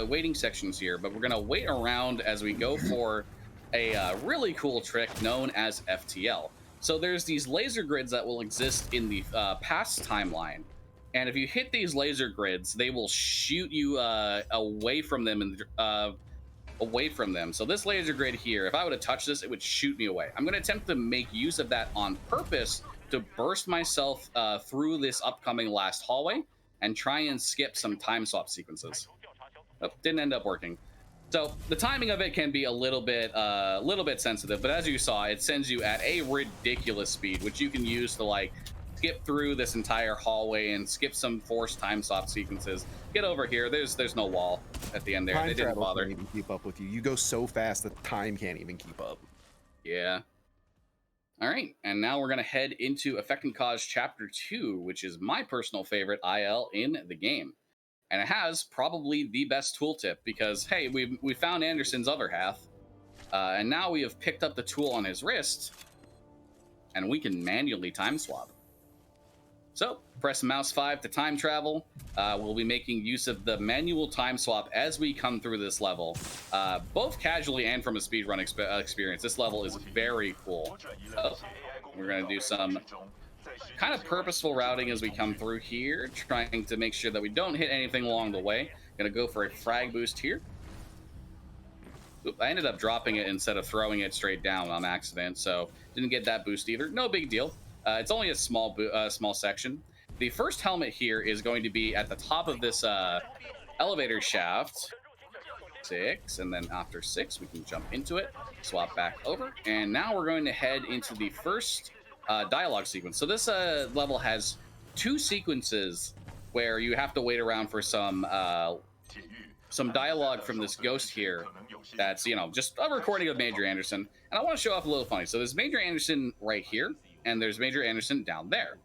waiting sections here, but we're gonna wait around as we go for a really cool trick known as FTL. So there's these laser grids that will exist in the past timeline. And if you hit these laser grids, they will shoot you away from them and away from them. So this laser grid here, if I were to touch this, it would shoot me away. I'm going to attempt to make use of that on purpose to burst myself through this upcoming last hallway and try and skip some time swap sequences. Oh, didn't end up working. So the timing of it can be a little bit sensitive, but as you saw, it sends you at a ridiculous speed, which you can use to like skip through this entire hallway and skip some forced time swap sequences. Get over here. There's no wall at the end there. Time they didn't bother. can't even keep up with you. You go so fast that time can't even keep up. Yeah. All right, and now we're gonna head into Effect and Cause Chapter 2, which is my personal favorite IL in the game. And it has probably the best tooltip because, hey, we found Anderson's other half, and now we have picked up the tool on his wrist, and we can manually time swap. So, press mouse 5 to time travel. We'll be making use of the manual time swap as we come through this level, both casually and from a speedrun experience. This level is very cool. So, we're going to do some kind of purposeful routing as we come through here, trying to make sure that we don't hit anything along the way. Gonna go for a frag boost here. Oop, I ended up dropping it instead of throwing it straight down on accident, so didn't get that boost either. No big deal. It's only a small section. The first helmet here is going to be at the top of this elevator shaft. 6, and then after 6 we can jump into it, swap back over, and now we're going to head into the first dialogue sequence. So this level has 2 sequences where you have to wait around for some dialogue from this ghost here that's, you know, just a recording of Major Anderson. And I want to show off a little funny. So there's Major Anderson right here, and there's Major Anderson down there.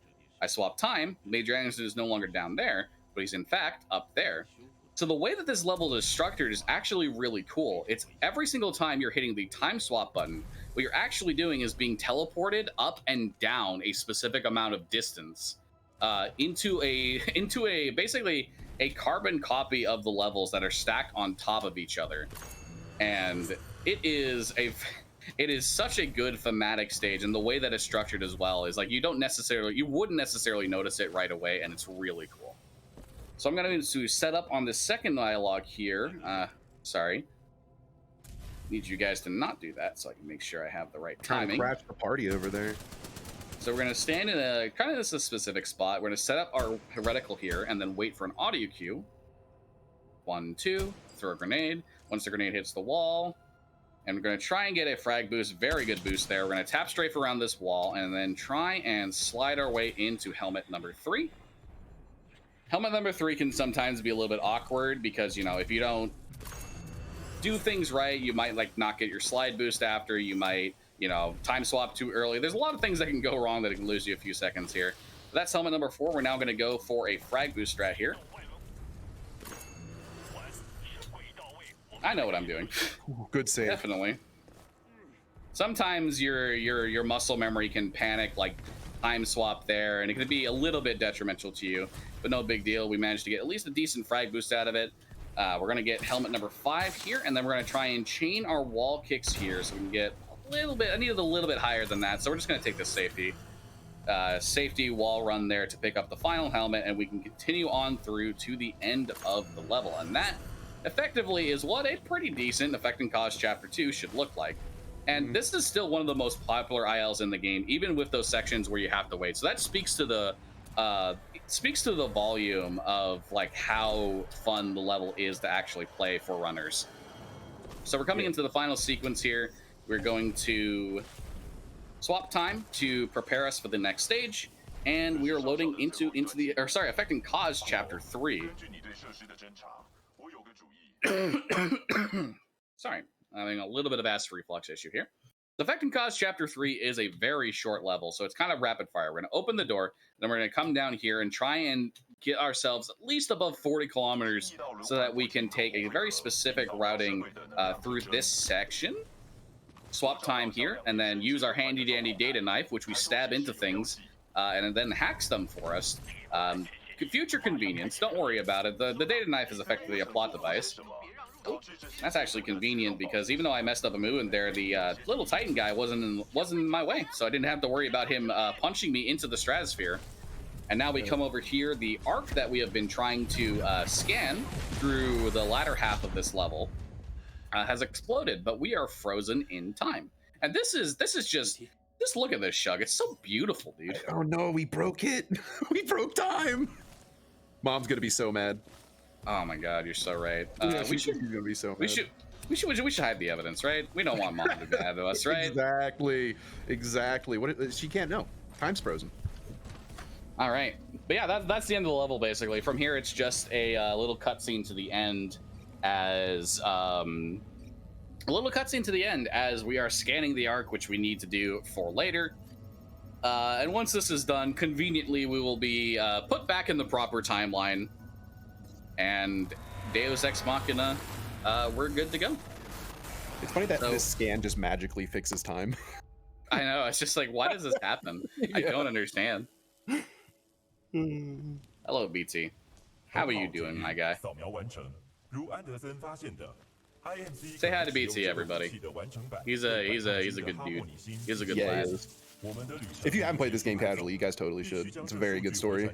I swap time. Major Anderson is no longer down there, but he's in fact up there. So the way that this level is structured is actually really cool. It's every single time you're hitting the time swap button, what you're actually doing is being teleported up and down a specific amount of distance into a basically a carbon copy of the levels that are stacked on top of each other. And it is such a good thematic stage, and the way that it's structured as well is like you wouldn't necessarily notice it right away, and it's really cool. So I'm going to set up on the second dialogue here. Sorry. Need you guys to not do that so I can make sure I have the right timing. Crash the party over there. So we're going to stand in a kind of a specific spot. We're going to set up our heretical here and then wait for an audio cue. 1, 2, throw a grenade. Once the grenade hits the wall, and we're going to try and get a frag boost. Very good boost there. We're going to tap strafe around this wall and then try and slide our way into helmet number 3. Helmet number 3 can sometimes be a little bit awkward because, you know, if you don't do things right, you might like not get your slide boost after, you might, you know, time swap too early. There's a lot of things that can go wrong that can lose you a few seconds here. But that's helmet number 4. We're now going to go for a frag boost strat here. I know what I'm doing. Ooh, good save. Definitely. Sometimes your muscle memory can panic, like time swap there, and it can be a little bit detrimental to you, but no big deal. We managed to get at least a decent frag boost out of it. We're going to get helmet number 5 here, and then we're going to try and chain our wall kicks here so we can get a little bit. I needed a little bit higher than that, so we're just going to take the safety wall run there to pick up the final helmet, and we can continue on through to the end of the level. And that effectively is what a pretty decent Effect and Cause Chapter 2 should look like. And this is still one of the most popular ILs in the game, even with those sections where you have to wait. So that speaks to the volume of like how fun the level is to actually play for runners. So we're coming into the final sequence here. We're going to swap time to prepare us for the next stage, and we are loading into the Effect and Cause Chapter 3. Sorry, I'm having a little bit of acid reflux issue here. The Effect and Cause Chapter 3 is a very short level, so it's kind of rapid fire. We're going to open the door, then we're going to come down here and try and get ourselves at least above 40 kilometers so that we can take a very specific routing through this section. Swap time here, and then use our handy-dandy data knife, which we stab into things, and then hacks them for us. Future convenience, don't worry about it. The data knife is effectively a plot device. That's actually convenient because even though I messed up a movement there, the little Titan guy wasn't in my way, so I didn't have to worry about him punching me into the stratosphere. And now we come over here. The arc that we have been trying to scan through the latter half of this level has exploded, but we are frozen in time. And this is just look at this, Shug. It's so beautiful, dude. Oh no, we broke it. We broke time. Mom's gonna be so mad. Oh my god, you're so right. Yeah, she's gonna be so mad. We should hide the evidence, right? We don't want Mom to be mad at us, right? Exactly. What she can't know. Time's frozen. All right, but yeah, that's the end of the level basically. From here, it's just a little cutscene to the end, as we are scanning the arc, which we need to do for later. And once this is done, conveniently, we will be put back in the proper timeline. And Deus Ex Machina, we're good to go. It's funny that this scan just magically fixes time. I know, it's just like, why does this happen? Yeah. I don't understand. Hello, BT. How are you doing, my guy? Say hi to BT, everybody. He's a good dude. He's a good lad. If you haven't played this game casually, you guys totally should. It's a very good story.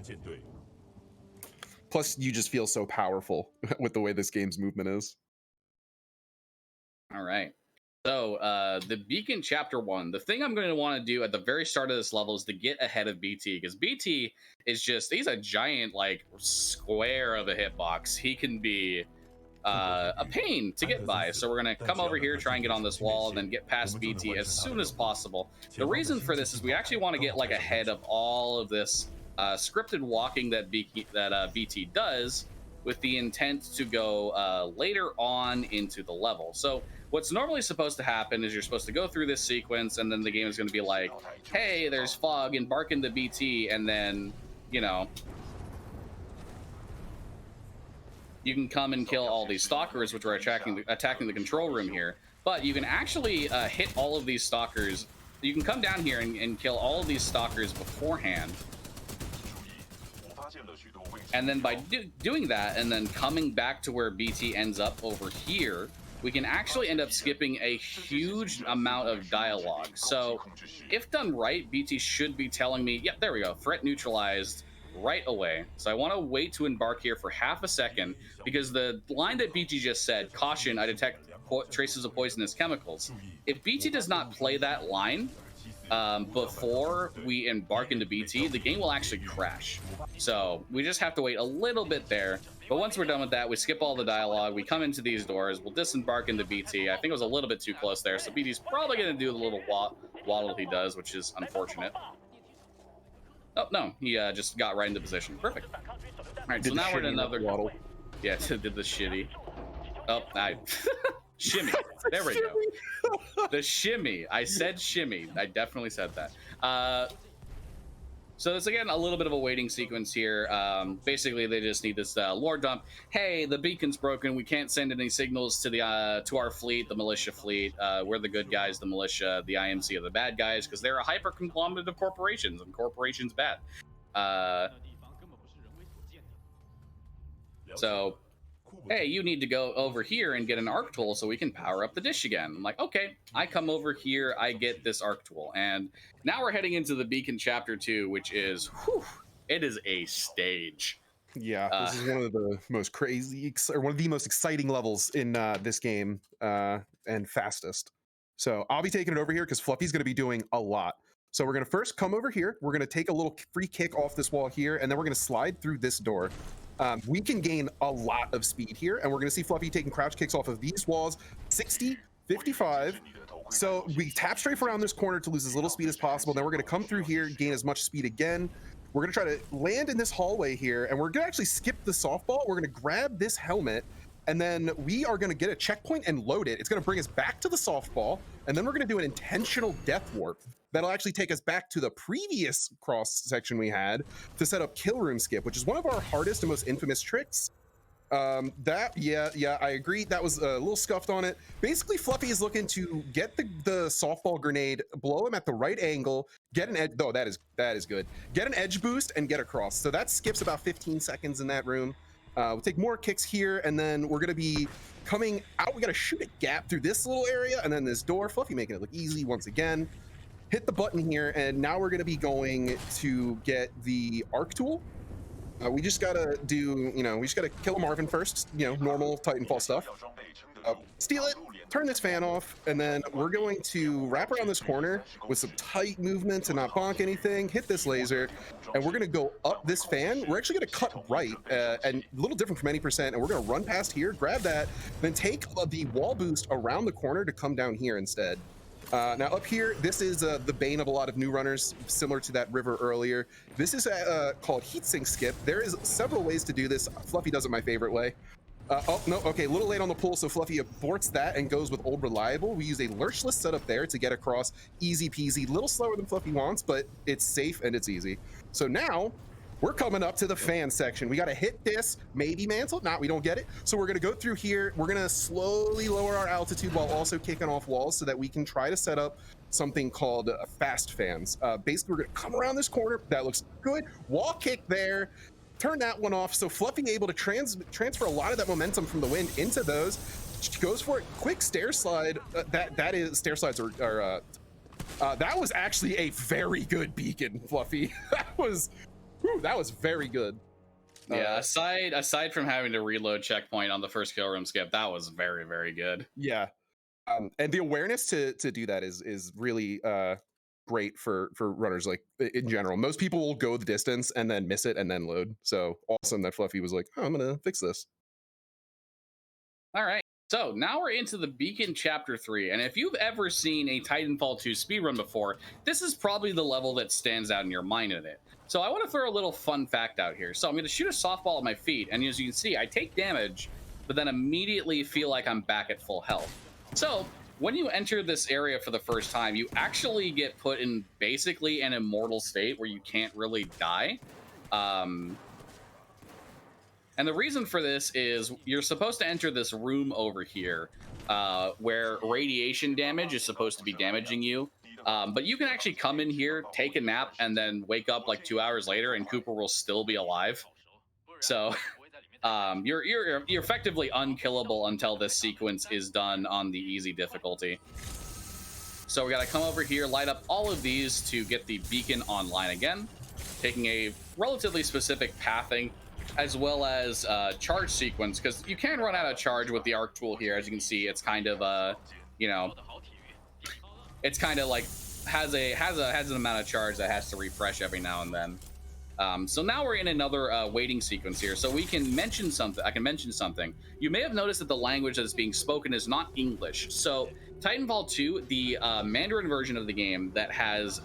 Plus, you just feel so powerful with the way this game's movement is. All right. So, the Beacon Chapter 1, the thing I'm going to want to do at the very start of this level is to get ahead of BT, because BT is he's a giant, like, square of a hitbox. He can be a pain to get by. So we're going to come over here, try and get on this wall, and then get past BT as soon as possible. The reason for this is we actually want to get, like, ahead of all of this scripted walking that BT does, with the intent to go later on into the level. So what's normally supposed to happen is you're supposed to go through this sequence, and then the game is going to be like, hey, there's fog, embark into BT, and then, you know, you can come and kill all these stalkers, which are attacking the control room here. But you can actually hit all of these stalkers. You can come down here and kill all of these stalkers beforehand. And then by doing that, and then coming back to where BT ends up over here, we can actually end up skipping a huge amount of dialogue. So if done right, BT should be telling me, yep, there we go, threat neutralized right away. So I want to wait to embark here for half a second, because the line that BT just said, caution, I detect traces of poisonous chemicals. If BT does not play that line before we embark into BT, the game will actually crash. So we just have to wait a little bit there. But once we're done with that, we skip all the dialogue, we come into these doors, we'll disembark into BT. I think it was a little bit too close there, so BT's probably going to do the little waddle he does, which is unfortunate. Oh, no, he just got right into position. Perfect. All right, so now we're in another... Waddle. Yeah, did the shitty. Oh, shimmy. There we go. The shimmy. I said shimmy. I definitely said that. So it's, again, a little bit of a waiting sequence here. Basically, they just need this lore dump. Hey, the beacon's broken. We can't send any signals to our fleet, the militia fleet. We're the good guys, the militia. The IMC are the bad guys, because they're a hyper-conglomerate of corporations, and corporations bad. So hey, you need to go over here and get an arc tool so we can power up the dish again. I'm like, okay, I come over here, I get this arc tool. And now we're heading into the Beacon Chapter 2, which is, whew, it is a stage. Yeah, this is one of the most crazy, or one of the most exciting levels in this game, and fastest. So I'll be taking it over here because Fluffy's going to be doing a lot. So we're going to first come over here. We're going to take a little free kick off this wall here, and then we're going to slide through this door. We can gain a lot of speed here, and we're going to see Fluffy taking crouch kicks off of these walls, 60, 55. So we tap strafe around this corner to lose as little speed as possible. Then we're going to come through here, gain as much speed again. We're going to try to land in this hallway here, and we're going to actually skip the softball. We're going to grab this helmet, and then we are going to get a checkpoint and load it. It's going to bring us back to the softball, and then we're going to do an intentional death warp that'll actually take us back to the previous cross section we had to set up kill room skip, which is one of our hardest and most infamous tricks. I agree. That was a little scuffed on it. Basically, Fluffy is looking to get the softball grenade, blow him at the right angle, get an edge. Oh, that is good. Get an edge boost and get across. So that skips about 15 seconds in that room. We'll take more kicks here, and then we're gonna be coming out. We gotta shoot a gap through this little area, and then this door. Fluffy making it look easy once again. Hit the button here, and now we're gonna be going to get the arc tool. We just gotta do, we just gotta kill a Marvin first, normal Titanfall stuff. Steal it, turn this fan off, and then we're going to wrap around this corner with some tight movement to not bonk anything, hit this laser, and we're gonna go up this fan. We're actually gonna cut right, and a little different from any percent, and we're gonna run past here, grab that, then take the wall boost around the corner to come down here instead. Now up here, this is the bane of a lot of new runners, similar to that river earlier. This is called heatsink skip. There is several ways to do this. Fluffy does it my favorite way. Oh, no, okay, a little late on the pull, so Fluffy aborts that and goes with Old Reliable. We use a lurchless setup there to get across, easy peasy, a little slower than Fluffy wants, but it's safe and it's easy. So now, we're coming up to the fan section. We gotta hit this, maybe mantle, we don't get it. So we're gonna go through here. We're gonna slowly lower our altitude while also kicking off walls so that we can try to set up something called fast fans. Basically, we're gonna come around this corner. That looks good. Wall kick there. Turn that one off. So Fluffy able to transfer a lot of that momentum from the wind into those. She goes for it. Quick stair slide. Stair slides are that was actually a very good beacon, Fluffy. That was very good. Yeah, aside from having to reload checkpoint on the first kill room skip, that was very, very good. Yeah, and the awareness to do that is really great for runners, like in general. Most people will go the distance and then miss it and then load. So awesome that Fluffy was like, oh, I'm gonna fix this. All right. So now we're into the Beacon Chapter 3, and if you've ever seen a Titanfall 2 speedrun before, this is probably the level that stands out in your mind in it. So I want to throw a little fun fact out here. So I'm going to shoot a softball at my feet, and as you can see, I take damage, but then immediately feel like I'm back at full health. So when you enter this area for the first time, you actually get put in basically an immortal state where you can't really die. And the reason for this is you're supposed to enter this room over here where radiation damage is supposed to be damaging you. But you can actually come in here, take a nap, and then wake up like 2 hours later and Cooper will still be alive. So you're effectively unkillable until this sequence is done on the easy difficulty. So we got to come over here, light up all of these to get the beacon online again, taking a relatively specific pathing, as well as charge sequence, because you can run out of charge with the arc tool here. As you can see, it's kind of it's kind of like has an amount of charge that has to refresh every now and then. So now we're in another waiting sequence here, so we can mention something. I can mention something. You may have noticed that the language that is being spoken is not English. So Titanfall 2, the Mandarin version of the game that has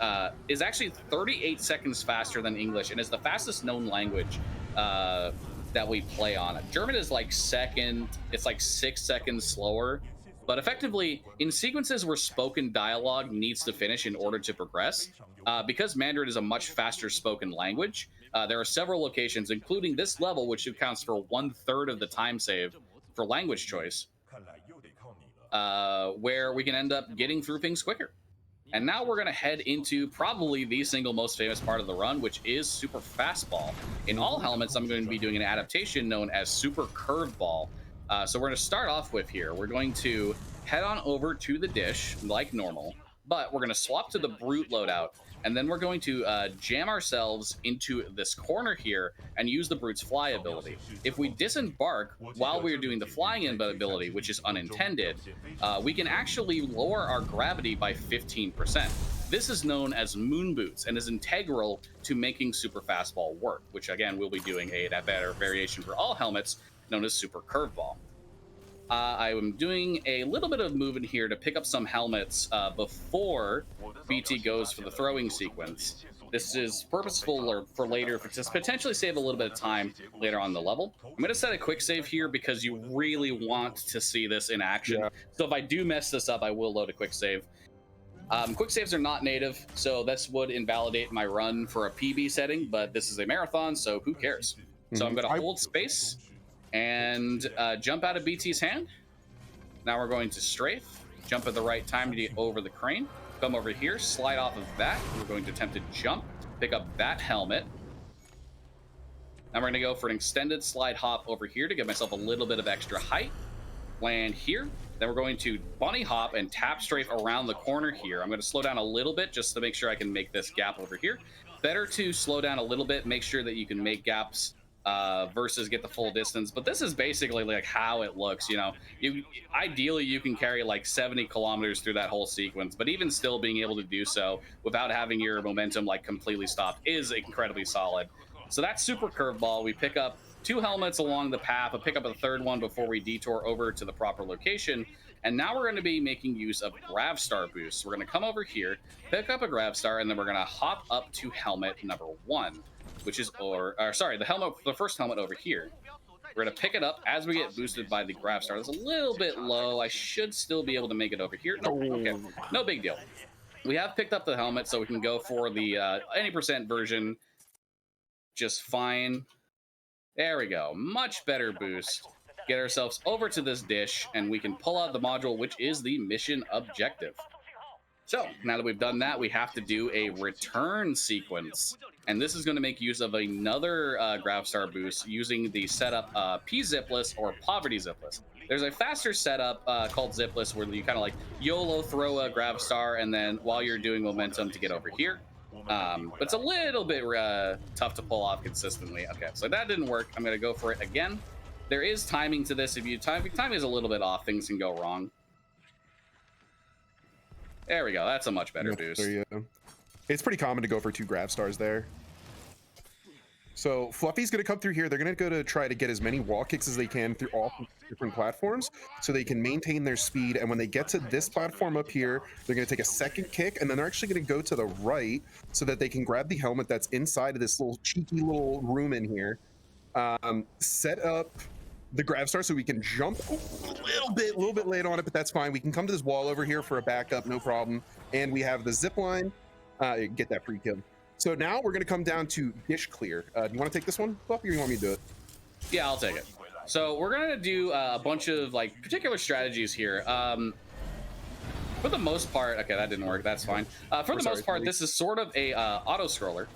is actually 38 seconds faster than English and is the fastest known language that we play on. German is like second, it's like 6 seconds slower, but effectively in sequences where spoken dialogue needs to finish in order to progress, because Mandarin is a much faster spoken language, there are several locations, including this level, which accounts for 1/3 of the time saved for language choice, where we can end up getting through things quicker. And now we're going to head into probably the single most famous part of the run, which is Super Fastball. In all helmets, I'm going to be doing an adaptation known as Super Curveball. So we're going to start off with here. We're going to head on over to the dish like normal, but we're going to swap to the brute loadout, and then we're going to jam ourselves into this corner here and use the brute's fly ability. If we disembark while we're doing the flying ability, which is unintended, we can actually lower our gravity by 15%. This is known as moon boots and is integral to making super fastball work, which again we'll be doing a better variation for all helmets known as super curveball. I am doing a little bit of movement here to pick up some helmets before BT goes for the throwing sequence. This is purposeful for later to potentially save a little bit of time later on the level. I'm going to set a quick save here because you really want to see this in action. Yeah. So if I do mess this up, I will load a quick save. Quick saves are not native, so this would invalidate my run for a PB setting, but this is a marathon, so who cares? So I'm going to hold space and jump out of BT's hand. Now we're going to strafe, jump at the right time to get over the crane, come over here, slide off of that. We're going to attempt to jump, pick up that helmet. Now we're going to go for an extended slide hop over here to give myself a little bit of extra height. Land here. Then we're going to bunny hop and tap strafe around the corner here. I'm going to slow down a little bit just to make sure I can make this gap over here. Better to slow down a little bit, make sure that you can make gaps versus get the full distance. But this is basically like how it looks. You know, ideally you can carry like 70 kilometers through that whole sequence, but even still being able to do so without having your momentum like completely stopped is incredibly solid. So that's super curveball. We pick up 2 helmets along the path, pick up a 3rd one before we detour over to the proper location. And now we're going to be making use of Gravstar boosts. We're going to come over here, pick up a Gravstar, and then we're going to hop up to helmet number 1, which is, the first helmet over here. We're going to pick it up as we get boosted by the Gravstar. It's a little bit low. I should still be able to make it over here. No, okay, no big deal. We have picked up the helmet, so we can go for the any percent version just fine. There we go. Much better boost. Get ourselves over to this dish, and we can pull out the module, which is the mission objective. So, now that we've done that, we have to do a return sequence. And this is going to make use of another Gravstar boost using the setup P-Zipless or Poverty Zipless. There's a faster setup called Zipless where you kind of like YOLO throw a Gravstar, and then while you're doing momentum to get over here. But it's a little bit tough to pull off consistently. Okay, so that didn't work. I'm going to go for it again. There is timing to this. If timing is a little bit off, things can go wrong. There we go. That's a much better boost. It's pretty common to go for 2 Gravstars there. So Fluffy's going to come through here. They're going to go to try to get as many wall kicks as they can through all different platforms so they can maintain their speed. And when they get to this platform up here, they're going to take a second kick, and then they're actually going to go to the right so that they can grab the helmet that's inside of this little cheeky little room in here. Set up the Gravstar so we can jump a little bit late on it, but that's fine. We can come to this wall over here for a backup, no problem. And we have the zip line. Get that free kill. So now we're going to come down to dish clear. Do you want to take this one, Fluffy, or you want me to do it? Yeah, I'll take it. So we're going to do a bunch of like particular strategies here. For the most part, okay, that didn't work. That's fine. For the most part, this is sort of a auto scroller.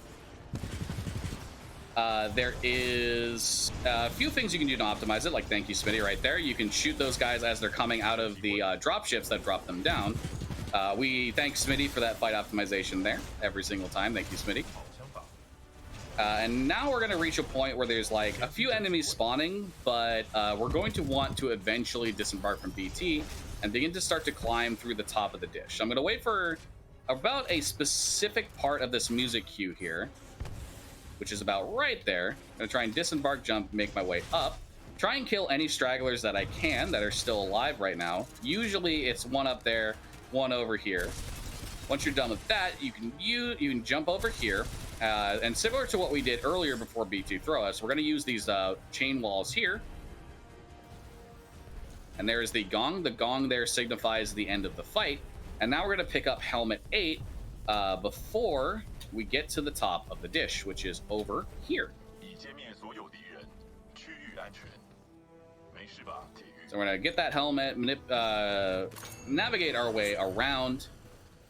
There is a few things you can do to optimize it, like thank you, Smitty, right there. You can shoot those guys as they're coming out of the drop ships that drop them down. We thank Smitty for that fight optimization there every single time. Thank you, Smitty. And now we're going to reach a point where there's like a few enemies spawning, but we're going to want to eventually disembark from BT and begin to start to climb through the top of the dish. I'm going to wait for about a specific part of this music cue here, which is about right there. I'm going to try and disembark, jump, make my way up. Try and kill any stragglers that I can that are still alive right now. Usually it's one up there, one over here. Once you're done with that, you can jump over here. And similar to what we did earlier before B2 throw us, we're going to use these chain walls here. And there is the gong. The gong there signifies the end of the fight. And now we're going to pick up helmet 8 before we get to the top of the dish, which is over here. So we're going to get that helmet, navigate our way around,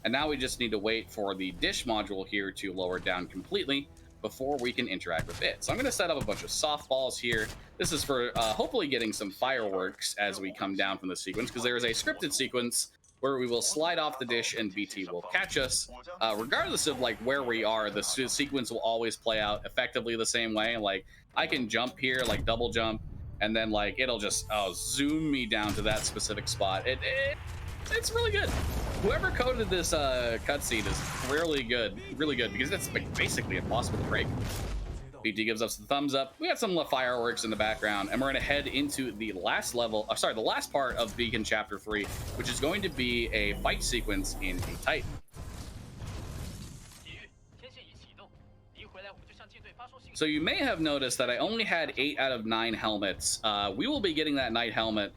and now we just need to wait for the dish module here to lower down completely before we can interact with it. So I'm going to set up a bunch of softballs here. This is for hopefully getting some fireworks as we come down from the sequence, because there is a scripted sequence where we will slide off the dish and BT will catch us. Regardless of like where we are, the sequence will always play out effectively the same way. Like I can jump here, like double jump, and then like it'll just zoom me down to that specific spot. It's really good. Whoever coded this cutscene is really good, because it's like basically impossible to break. BT gives us the thumbs up. We got some fireworks in the background, and we're gonna head into the last level. The last part of Beacon Chapter 3, which is going to be a fight sequence in a Titan. So you may have noticed that I only had 8 out of 9 helmets. We will be getting that night helmet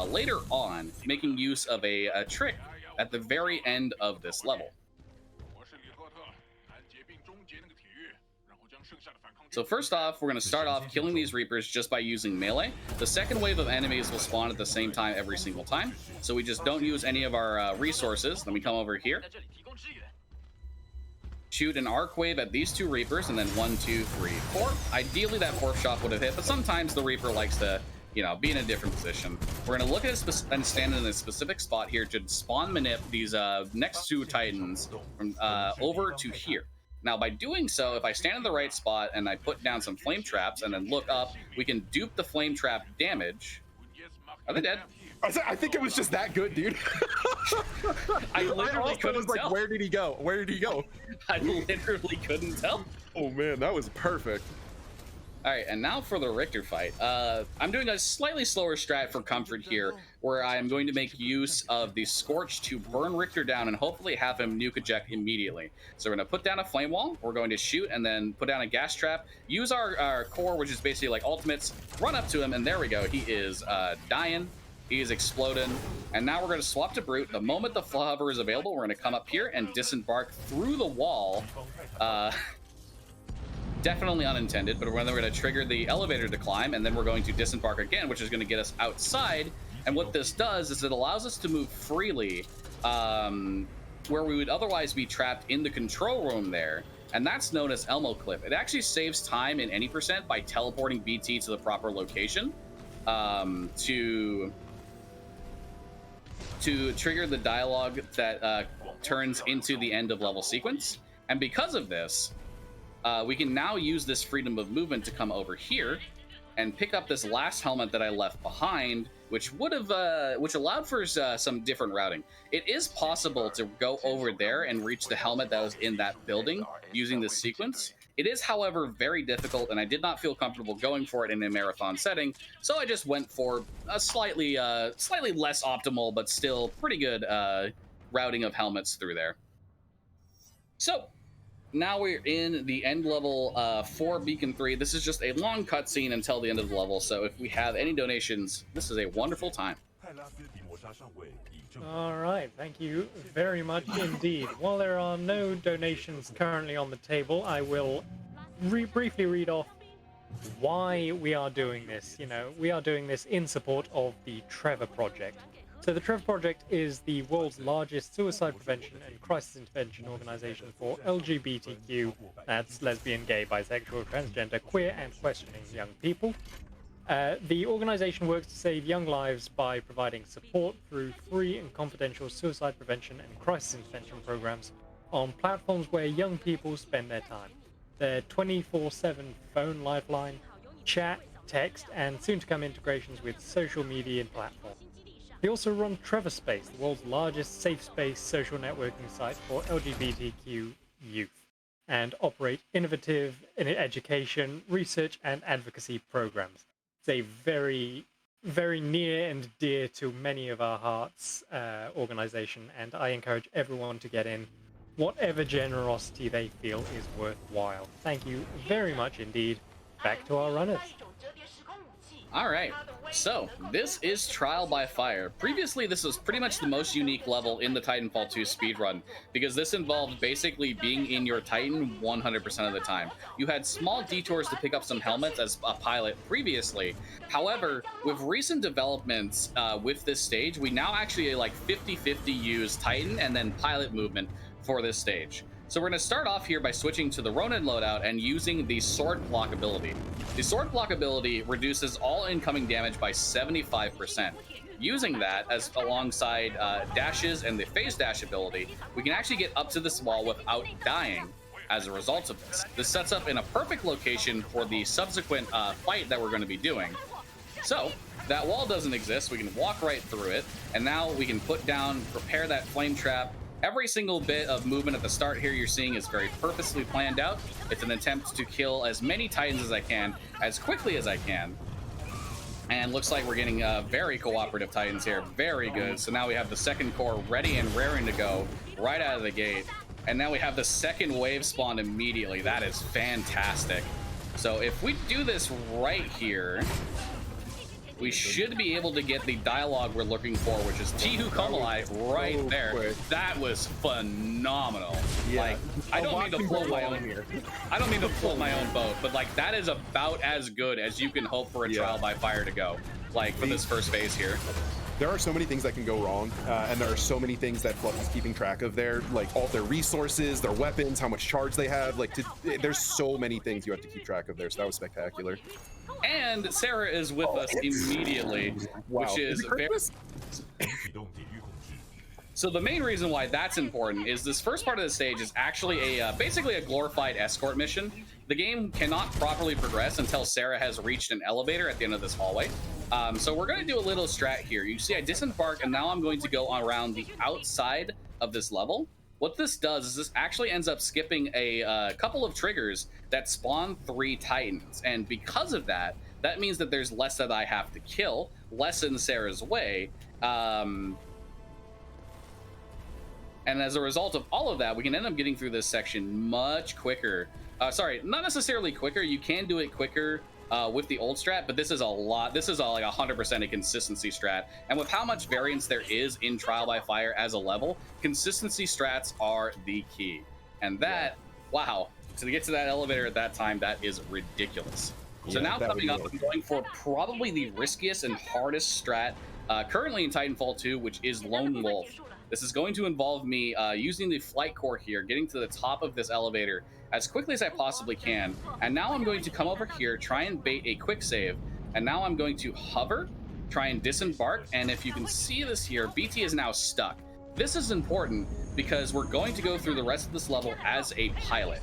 later on, making use of a trick at the very end of this level. So first off, we're going to start off killing these Reapers just by using melee. The second wave of enemies will spawn at the same time every single time, so we just don't use any of our resources. Then we come over here, shoot an arc wave at these 2 Reapers, and then 1, 2, 3, 4. Ideally that 4th shot would have hit, but sometimes the Reaper likes to, you know, be in a different position. We're going to look at it and stand in a specific spot here to spawn manip these next 2 Titans from over to here. Now, by doing so, if I stand in the right spot and I put down some flame traps and then look up, we can dupe the flame trap damage. Are they dead? I think it was just that good, dude. I literally couldn't tell. Like, where did he go? Where did he go? I literally couldn't tell. Oh man, that was perfect. All right, and now for the Richter fight. I'm doing a slightly slower strat for comfort here, where I'm going to make use of the Scorch to burn Richter down and hopefully have him nuke eject immediately. So we're going to put down a flame wall, we're going to shoot, and then put down a gas trap, use our core, which is basically like ultimates, run up to him, and there we go. He is dying, he is exploding, and now we're going to swap to Brute. The moment the hover is available, we're going to come up here and disembark through the wall. Definitely unintended, but we're going to trigger the elevator to climb, and then we're going to disembark again, which is going to get us outside. And what this does is it allows us to move freely, where we would otherwise be trapped in the control room there, and that's known as Elmo Clip. It actually saves time in any percent by teleporting BT to the proper location to trigger the dialogue that turns into the end of level sequence. And because of this, we can now use this freedom of movement to come over here and pick up this last helmet that I left behind, which would have, which allowed for some different routing. It is possible to go over there and reach the helmet that was in that building using this sequence. It is, however, very difficult, and I did not feel comfortable going for it in a marathon setting, so I just went for a slightly less optimal, but still pretty good routing of helmets through there. So now we're in the end level for Beacon 3. This is just a long cutscene until the end of the level, so if we have any donations, this is a wonderful time. All right, thank you very much indeed. While there are no donations currently on the table, I will briefly read off why we are doing this. You know, we are doing this in support of the Trevor Project. So the Trevor Project is the world's largest suicide prevention and crisis intervention organization for LGBTQ, that's lesbian, gay, bisexual, transgender, queer, and questioning young people. The organization works to save young lives by providing support through free and confidential suicide prevention and crisis intervention programs on platforms where young people spend their time. Their 24/7 phone lifeline, chat, text, and soon-to-come integrations with social media and platforms. They also run Trevor Space, the world's largest safe space social networking site for LGBTQ youth, and operate innovative education, research, and advocacy programs. It's a very, very near and dear to many of our hearts organization, and I encourage everyone to get in whatever generosity they feel is worthwhile. Thank you very much indeed. Back to our runners. All right, so this is Trial by Fire. Previously, this was pretty much the most unique level in the Titanfall 2 speedrun, because this involved basically being in your Titan 100% of the time. You had small detours to pick up some helmets as a pilot previously. However, with recent developments with this stage, we now actually like 50-50 use Titan and then pilot movement for this stage. So we're going to start off here by switching to the Ronin loadout and using the sword block ability. The sword block ability reduces all incoming damage by 75%. Using that as alongside dashes and the phase dash ability, we can actually get up to this wall without dying as a result of this. This sets up in a perfect location for the subsequent fight that we're going to be doing. So that wall doesn't exist. We can walk right through it, and now we can put down, prepare that flame trap. Every single bit of movement at the start here you're seeing is very purposely planned out. It's an attempt to kill as many Titans as I can, as quickly as I can. And looks like we're getting very cooperative Titans here. Very good. So now we have the second core ready and raring to go right out of the gate. And now we have the second wave spawn immediately. That is fantastic. So if we do this right here, we should be able to get the dialogue we're looking for, which is Tihu Komalai right there. Quick. That was phenomenal. Yeah. Like, I don't mean to float my own I don't mean to float my own boat, but like that is about as good as you can hope for a trial by fire to go. Like for this first phase here. There are so many things that can go wrong, and there are so many things that Fluffy's keeping track of there, like all their resources, their weapons, how much charge they have. Like, there's so many things you have to keep track of there. So that was spectacular. And Sarah is with us immediately, which is very... So the main reason why that's important is this first part of the stage is actually a basically a glorified escort mission. The game cannot properly progress until Sarah has reached an elevator at the end of this hallway. So we're going to do a little strat here. You see I disembark, and now I'm going to go around the outside of this level. What this does is this actually ends up skipping a couple of triggers that spawn 3 Titans. And because of that, that means that there's less that I have to kill, less in Sarah's way. And as a result of all of that, we can end up getting through this section much quicker. Sorry, not necessarily quicker. You can do it quicker with the old strat, but this is a lot. This is like 100% a consistency strat. And with how much variance there is in Trial by Fire as a level, consistency strats are the key. And that, wow, to get to that elevator at that time, that is ridiculous. So now coming up, I'm going for probably the riskiest and hardest strat currently in Titanfall 2, which is Lone Wolf. This is going to involve me using the flight core here, getting to the top of this elevator as quickly as I possibly can. And now I'm going to come over here, try and bait a quick save. And now I'm going to hover, try and disembark. And if you can see this here, BT is now stuck. This is important because we're going to go through the rest of this level as a pilot.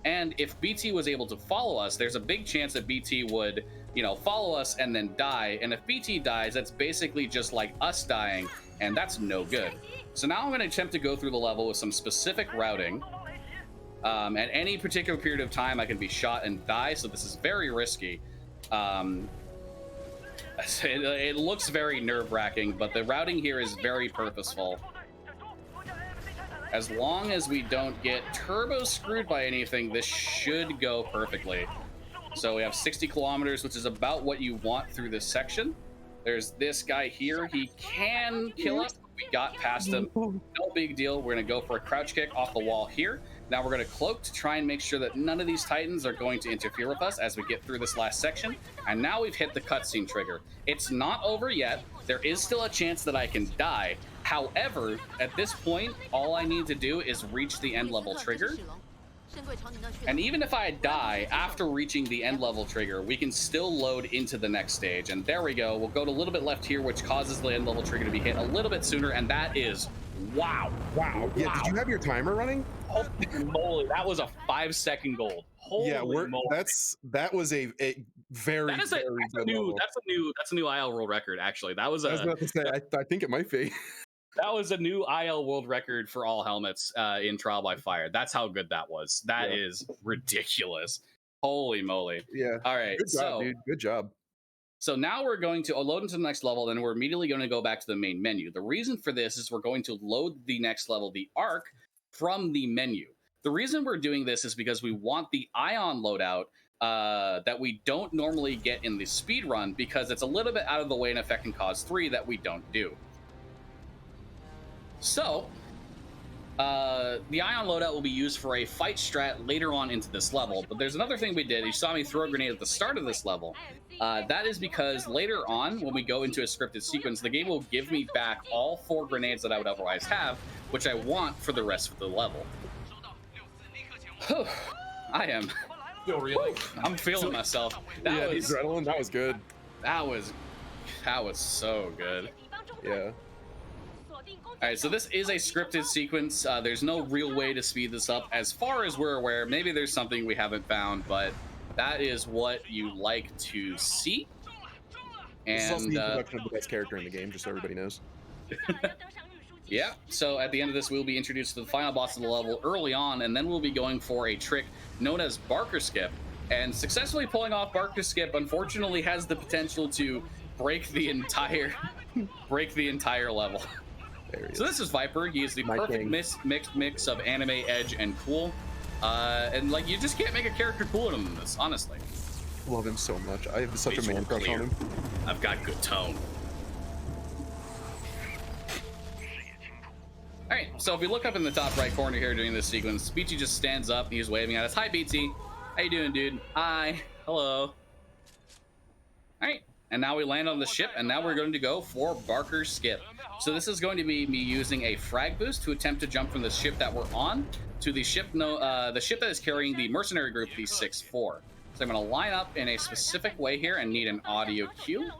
And if BT was able to follow us, there's a big chance that BT would, you know, follow us and then die. And if BT dies, that's basically just like us dying, and that's no good. So now I'm going to attempt to go through the level with some specific routing. At any particular period of time, I can be shot and die, so this is very risky. It looks very nerve-wracking, but the routing here is very purposeful. As long as we don't get turbo screwed by anything, this should go perfectly. So we have 60 kilometers, which is about what you want through this section. There's this guy here. He can kill us. We got past him. No big deal. We're going to go for a crouch kick off the wall here. Now we're going to cloak to try and make sure that none of these Titans are going to interfere with us as we get through this last section. And now we've hit the cutscene trigger. It's not over yet. There is still a chance that I can die. However, at this point, all I need to do is reach the end level trigger. And even if I die after reaching the end level trigger, we can still load into the next stage. And there we go. We'll go to a little bit left here, which causes the end level trigger to be hit a little bit sooner. And that is, wow. Wow. Yeah, did you have your timer running? Holy moly, that was a 5-second gold. Holy moly. That was a very, that's very good level. That's a new IL world record, actually. That was I was about to say, I think it might be. That was a new IL world record for all helmets in Trial by Fire. That's how good that was. That is ridiculous. Holy moly. Yeah. All right. Good job, dude. Good job. So now we're going to load into the next level, and we're immediately going to go back to the main menu. The reason for this is we're going to load the next level, the Arc, from the menu. The reason we're doing this is because we want the Ion loadout that we don't normally get in the speed run, because it's a little bit out of the way in Effect and Cause 3 that we don't do. So, the Ion loadout will be used for a fight strat later on into this level. But there's another thing we did. You saw me throw a grenade at the start of this level. That is because later on, when we go into a scripted sequence, the game will give me back all 4 grenades that I would otherwise have, which I want for the rest of the level. I am. Feel really? I'm feeling myself. That was adrenaline. That was good. that was so good. Yeah. All right, so this is a scripted sequence. There's no real way to speed this up, as far as we're aware. Maybe there's something we haven't found, but that is what you like to see. This is also And the introduction of the best character in the game, just so everybody knows. yeah, so at the end of this, we'll be introduced to the final boss of the level early on, and then we'll be going for a trick known as Barker Skip. And successfully pulling off Barker Skip, unfortunately, has the potential to break the entire level. There he is. So this is Viper. He is the My perfect king. mixed mix of anime, edge, and cool. And like, you just can't make a character cooler than this, honestly. Love him so much. I have such a Visual man crush clear. on him. I've got good tone. All right, so if we look up in the top right corner here during this sequence, BT just stands up. He's waving at us. Hi, BT. How you doing, dude? Hi. Hello. All right, and now we land on the ship, and now we're going to go for Barker Skip. So this is going to be me using a frag boost to attempt to jump from the ship that we're on to the ship the ship that is carrying the mercenary group, the 6-4. So I'm going to line up in a specific way here and need an audio cue.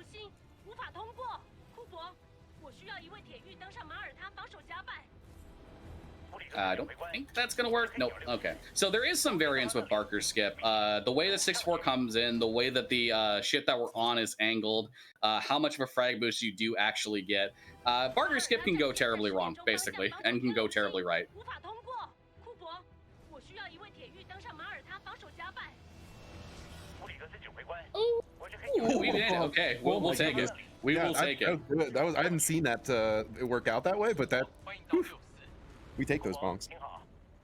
I don't think that's gonna work. Nope. Okay. So there is some variance with Barker Skip. The way the 6-4 comes in, the way that the ship that we're on is angled, how much of a frag boost you do actually get. Barker Skip can go terribly wrong, basically, and can go terribly right. Ooh, we did it. Okay, we'll take it. We will take it. That was I hadn't seen that work out that way, but that. Whew. We take those bonks.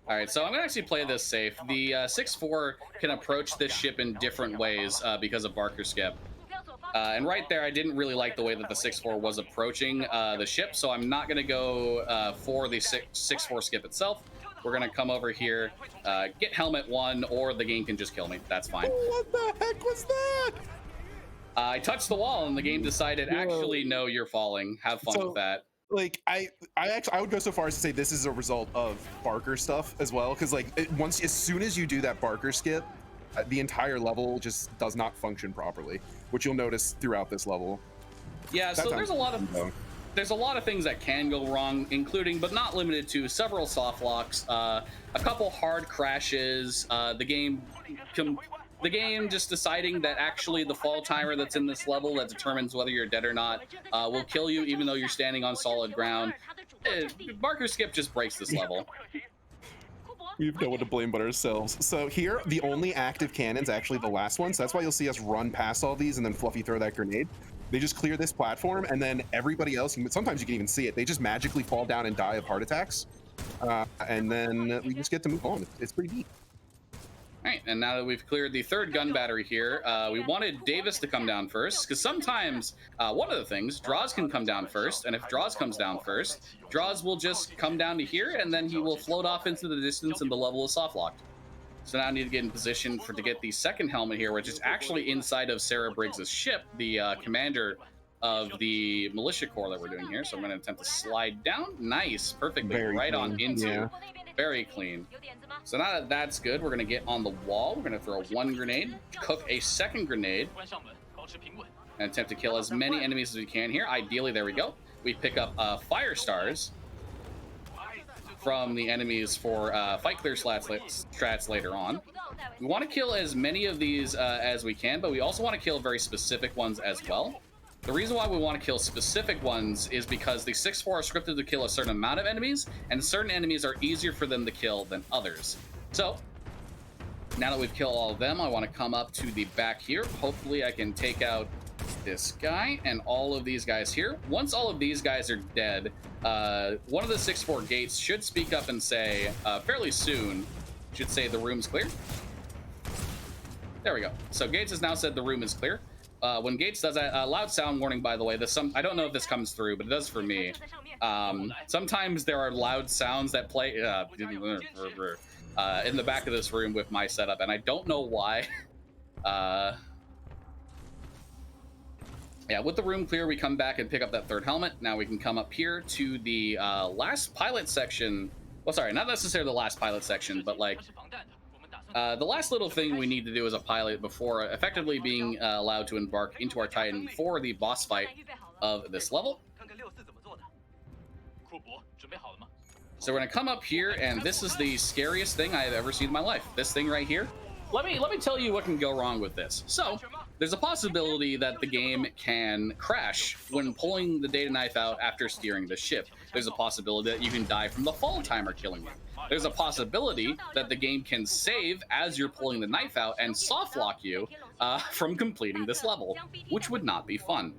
All right, so I'm gonna actually play this safe. The 6-4 can approach this ship in different ways because of Barker Skip. And right there, I didn't really like the way that the 6-4 was approaching the ship, so I'm not gonna go for the 6-4 skip itself. We're gonna come over here, get helmet 1, or the game can just kill me. That's fine. What the heck was that? I touched the wall, and the game decided, actually, no, you're falling. Have fun with that. Like I would go so far as to say this is a result of Barker stuff as well, because like as soon as you do that Barker skip, the entire level just does not function properly, which you'll notice throughout this level. Yeah, so there's a lot of things that can go wrong, including but not limited to several soft locks, a couple hard crashes, the game just deciding that actually the fall timer that's in this level that determines whether you're dead or not will kill you even though you're standing on solid ground. Barker Skip just breaks this level. We have no one to blame but ourselves. So here, the only active cannon's actually the last one, so that's why you'll see us run past all these and then Fluffy throw that grenade. They just clear this platform, and then everybody else, sometimes you can even see it, they just magically fall down and die of heart attacks. And then we just get to move on. It's pretty neat. All right, and now that we've cleared the third gun battery here, we wanted Davis to come down first, because sometimes, one of the things, Draws can come down first, and if Draws comes down first, Draws will just come down to here, and then he will float off into the distance, and the level is soft locked. So now I need to get in position to get the second helmet here, which is actually inside of Sarah Briggs's ship, the commander of the militia corps that we're doing here. So I'm going to attempt to slide down. Nice, perfectly, right on into. Yeah. Very clean. So now that that's good, we're going to get on the wall. We're going to throw one grenade, cook a second grenade, and attempt to kill as many enemies as we can here. Ideally, there we go. We pick up fire stars from the enemies for fight clear strats later on. We want to kill as many of these as we can, but we also want to kill very specific ones as well. The reason why we want to kill specific ones is because the 6-4 are scripted to kill a certain amount of enemies, and certain enemies are easier for them to kill than others. So, now that we've killed all of them, I want to come up to the back here. Hopefully I can take out this guy and all of these guys here. Once all of these guys are dead, one of the 6-4 gates should speak up and say, fairly soon, should say the room's clear. There we go. So Gates has now said the room is clear. When Gates does that, loud sound warning, by the way, I don't know if this comes through, but it does for me. Sometimes there are loud sounds that play in the back of this room with my setup, and I don't know why. Yeah, with the room clear, we come back and pick up that third helmet. Now we can come up here to the last pilot section. Well, sorry, not necessarily the last pilot section, but like The last little thing we need to do as a pilot before effectively being allowed to embark into our Titan for the boss fight of this level. So we're gonna come up here, and this is the scariest thing I've ever seen in my life. This thing right here. Let me tell you what can go wrong with this. So there's a possibility that the game can crash when pulling the data knife out after steering the ship. There's a possibility that you can die from the fall timer killing you. There's a possibility that the game can save as you're pulling the knife out and soft lock you from completing this level, which would not be fun.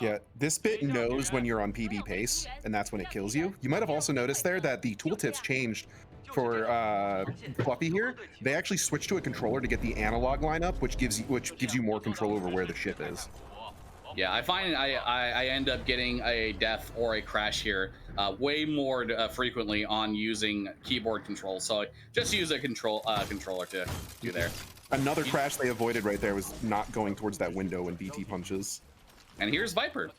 Yeah, this bit knows when you're on PB pace, and that's when it kills you. You might have also noticed there that the tooltips changed for Fluffy here. They actually switched to a controller to get the analog lineup, which gives you more control over where the ship is. Yeah, I find I end up getting a death or a crash here way more frequently on using keyboard controls. So just use a controller to do there. Another crash they avoided right there was not going towards that window when BT punches. And here's Viper.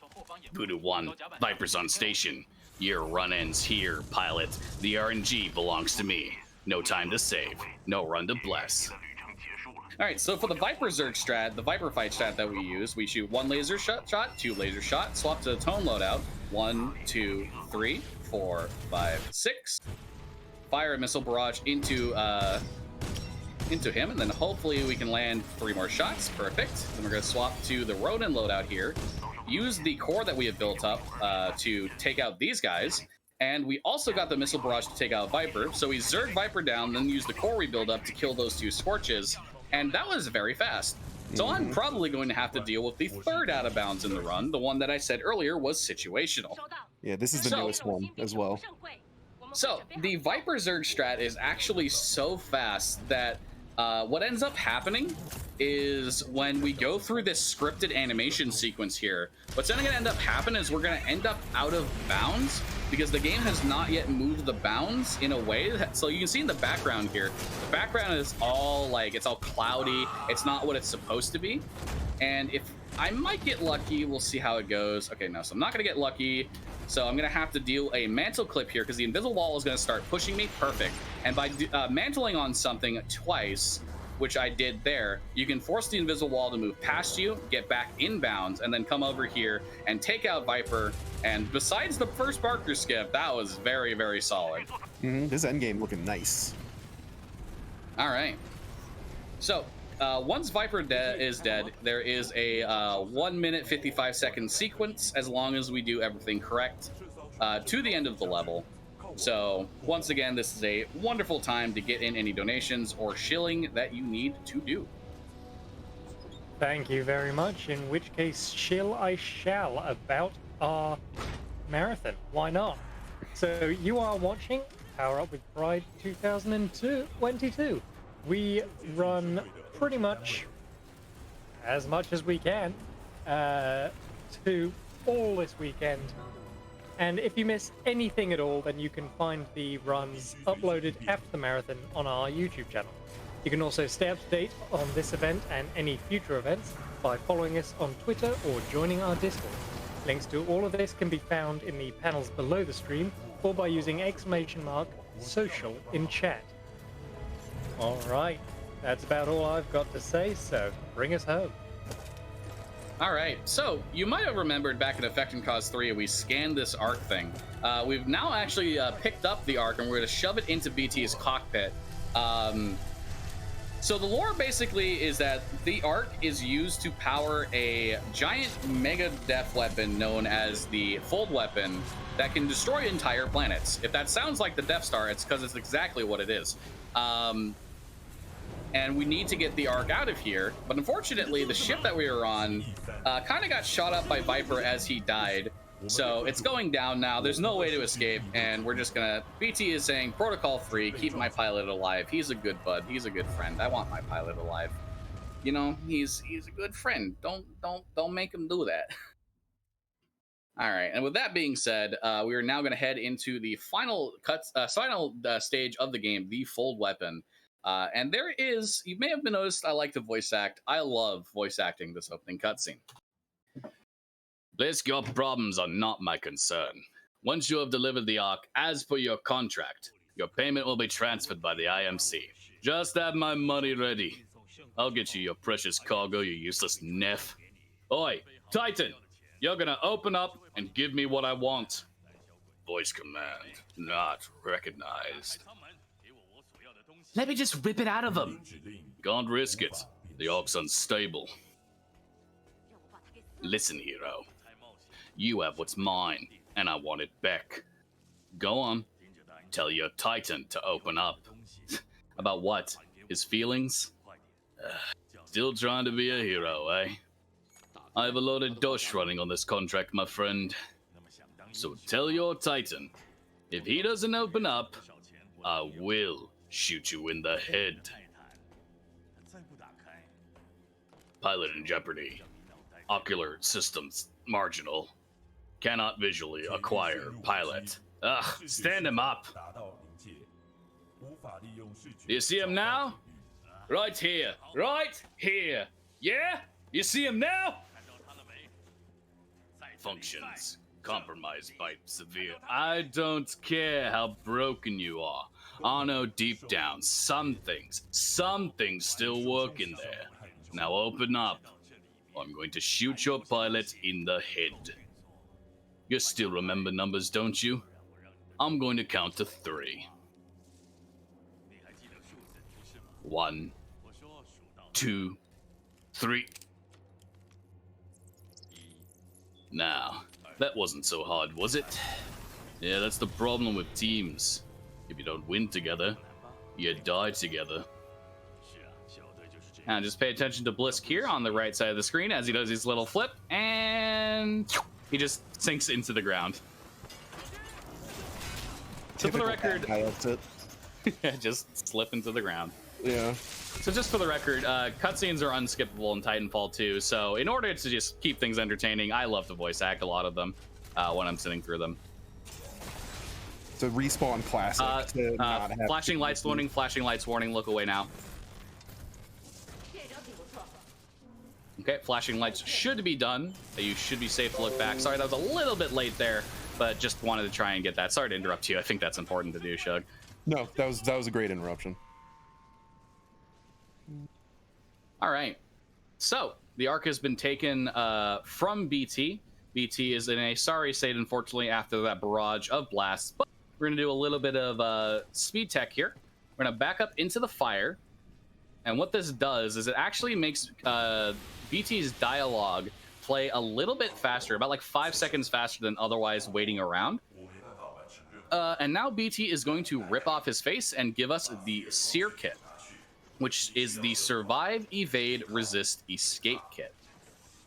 Voodoo 1, Viper's on station. Your run ends here, pilot. The RNG belongs to me. No time to save. No run to bless. All right, so for the Viper Zerg strat, the Viper fight strat that we use, we shoot 1 laser shot, 2 laser shot, swap to the tone loadout, 1, 2, 3, 4, 5, 6. Fire a missile barrage into him, and then hopefully we can land 3 more shots. Perfect. Then we're going to swap to the Ronin loadout here. Use the core that we have built up to take out these guys. And we also got the missile barrage to take out Viper. So we Zerg Viper down, then use the core we build up to kill those 2 Scorches. And that was very fast. So I'm probably going to have to deal with the 3rd out of bounds in the run. The one that I said earlier was situational. Yeah, this is the newest one as well. So the Viper Zerg strat is actually so fast that what ends up happening is when we go through this scripted animation sequence here, what's going to end up happening is we're going to end up out of bounds because the game has not yet moved the bounds in a way that, so you can see in the background here, the background is all like, it's all cloudy. It's not what it's supposed to be. And if I might get lucky, we'll see how it goes. Okay, no, so I'm not going to get lucky. So I'm going to have to deal a mantle clip here because the invisible wall is going to start pushing me. Perfect. And by mantling on something twice, which I did there, you can force the invisible wall to move past you, get back inbounds, and then come over here and take out Viper. And besides the first Barker skip, that was very, very solid. This endgame looking nice. All right. So once Viper is dead, there is a 1 minute 55 second sequence as long as we do everything correct to the end of the level. So once again, this is a wonderful time to get in any donations or shilling that you need to do. Thank you very much, in which case shill I shall about our marathon. Why not? So you are watching Power Up with Pride 2022. We run pretty much as we can to all this weekend. And if you miss anything at all, then you can find the runs uploaded after the marathon on our YouTube channel. You can also stay up to date on this event and any future events by following us on Twitter or joining our Discord. Links to all of this can be found in the panels below the stream or by using !social in chat. Alright, that's about all I've got to say, so bring us home. All right, so you might have remembered back in Effect and Cause 3, we scanned this arc thing. We've now actually picked up the arc and we're going to shove it into BT's cockpit. So the lore basically is that the arc is used to power a giant mega death weapon known as the Fold Weapon that can destroy entire planets. If that sounds like the Death Star, it's because it's exactly what it is. And we need to get the arc out of here. But unfortunately, the ship that we were on kind of got shot up by Viper as he died. So it's going down now. There's no way to escape. And we're just gonna, BT is saying protocol free, keep my pilot alive. He's a good bud. He's a good friend. I want my pilot alive. You know, he's a good friend. Don't make him do that. All right, and with that being said, we are now going to head into the final stage of the game, the Fold Weapon. And there is, you may have been noticed, I like to voice act. I love voice acting this opening cutscene. Your problems are not my concern. Once you have delivered the Ark as per your contract, your payment will be transferred by the IMC. Just have my money ready. I'll get you your precious cargo, you useless neff. Oi, Titan, you're gonna open up and give me what I want. Voice command not recognized. Let me just rip it out of him. Can't risk it. The Ark's unstable. Listen, hero. You have what's mine, and I want it back. Go on. Tell your Titan to open up. About what? His feelings? Still trying to be a hero, eh? I have a load of dosh running on this contract, my friend. So tell your Titan, if he doesn't open up, I will shoot you in the head. Pilot in jeopardy. Ocular systems marginal. Cannot visually acquire pilot. Ugh, stand him up. You see him now? Right here. Right here. Yeah? You see him now? Functions compromised by severe. I don't care how broken you are. I know deep down some things still work in there. Now open up. I'm going to shoot your pilot in the head. You still remember numbers, don't you? I'm going to count to 3. 1, 2, 3. Now, that wasn't so hard, was it? Yeah, that's the problem with teams. If you don't win together, you die together. Now just pay attention to Blisk here on the right side of the screen as he does his little flip, and he just sinks into the ground. So for the record, just slip into the ground. Yeah. So just for the record, cutscenes are unskippable in Titanfall 2, so in order to just keep things entertaining, I love to voice act a lot of them when I'm sitting through them. It's a respawn classic. To not have flashing lights warning, flashing lights warning, look away now. Okay, flashing lights should be done. You should be safe to look back. Sorry, that was a little bit late there, but just wanted to try and get that. Sorry to interrupt you. I think that's important to do, Shug. No, that was a great interruption. All right. So the Ark has been taken from BT. BT is in a sorry state, unfortunately, after that barrage of blasts. But we're going to do a little bit of speed tech here. We're going to back up into the fire. And what this does is it actually makes BT's dialogue play a little bit faster, about like 5 seconds faster than otherwise waiting around. And now BT is going to rip off his face and give us the Seer Kit, which is the Survive, Evade, Resist, Escape Kit.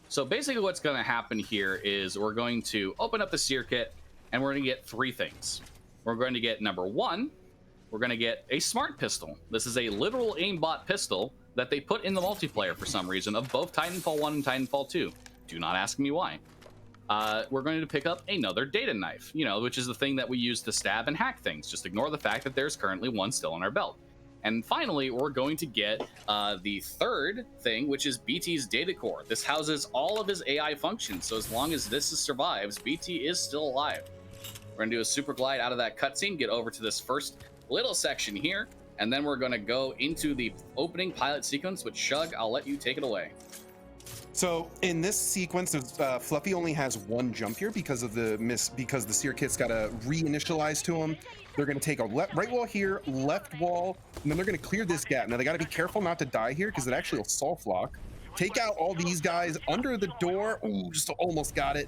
So basically what's going to happen here is we're going to open up the Seer Kit, and we're going to get 3 things. We're going to get, number 1, we're going to get a Smart Pistol. This is a literal aimbot pistol that they put in the multiplayer for some reason of both Titanfall 1 and Titanfall 2. Do not ask me why. We're going to pick up another data knife, which is the thing that we use to stab and hack things. Just ignore the fact that there's currently one still on our belt. And finally, we're going to get the third thing, which is BT's data core. This houses all of his AI functions, so as long as this survives, BT is still alive. We're going to do a super glide out of that cutscene, get over to this first little section here, and then we're going to go into the opening pilot sequence, which, Shug, I'll let you take it away. So in this sequence, Fluffy only has 1 jump here because of the because the Seer Kit's got to reinitialize to him. They're going to take a right wall here, left wall, and then they're going to clear this gap. Now they got to be careful not to die here because it actually will soft lock. Take out all these guys under the door. Ooh, just almost got it.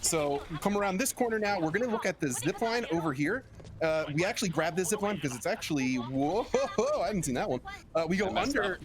So come around this corner now. We're going to look at the zip line over here. We actually grabbed this zip line because it's actually, whoa, I haven't seen that one. We go under.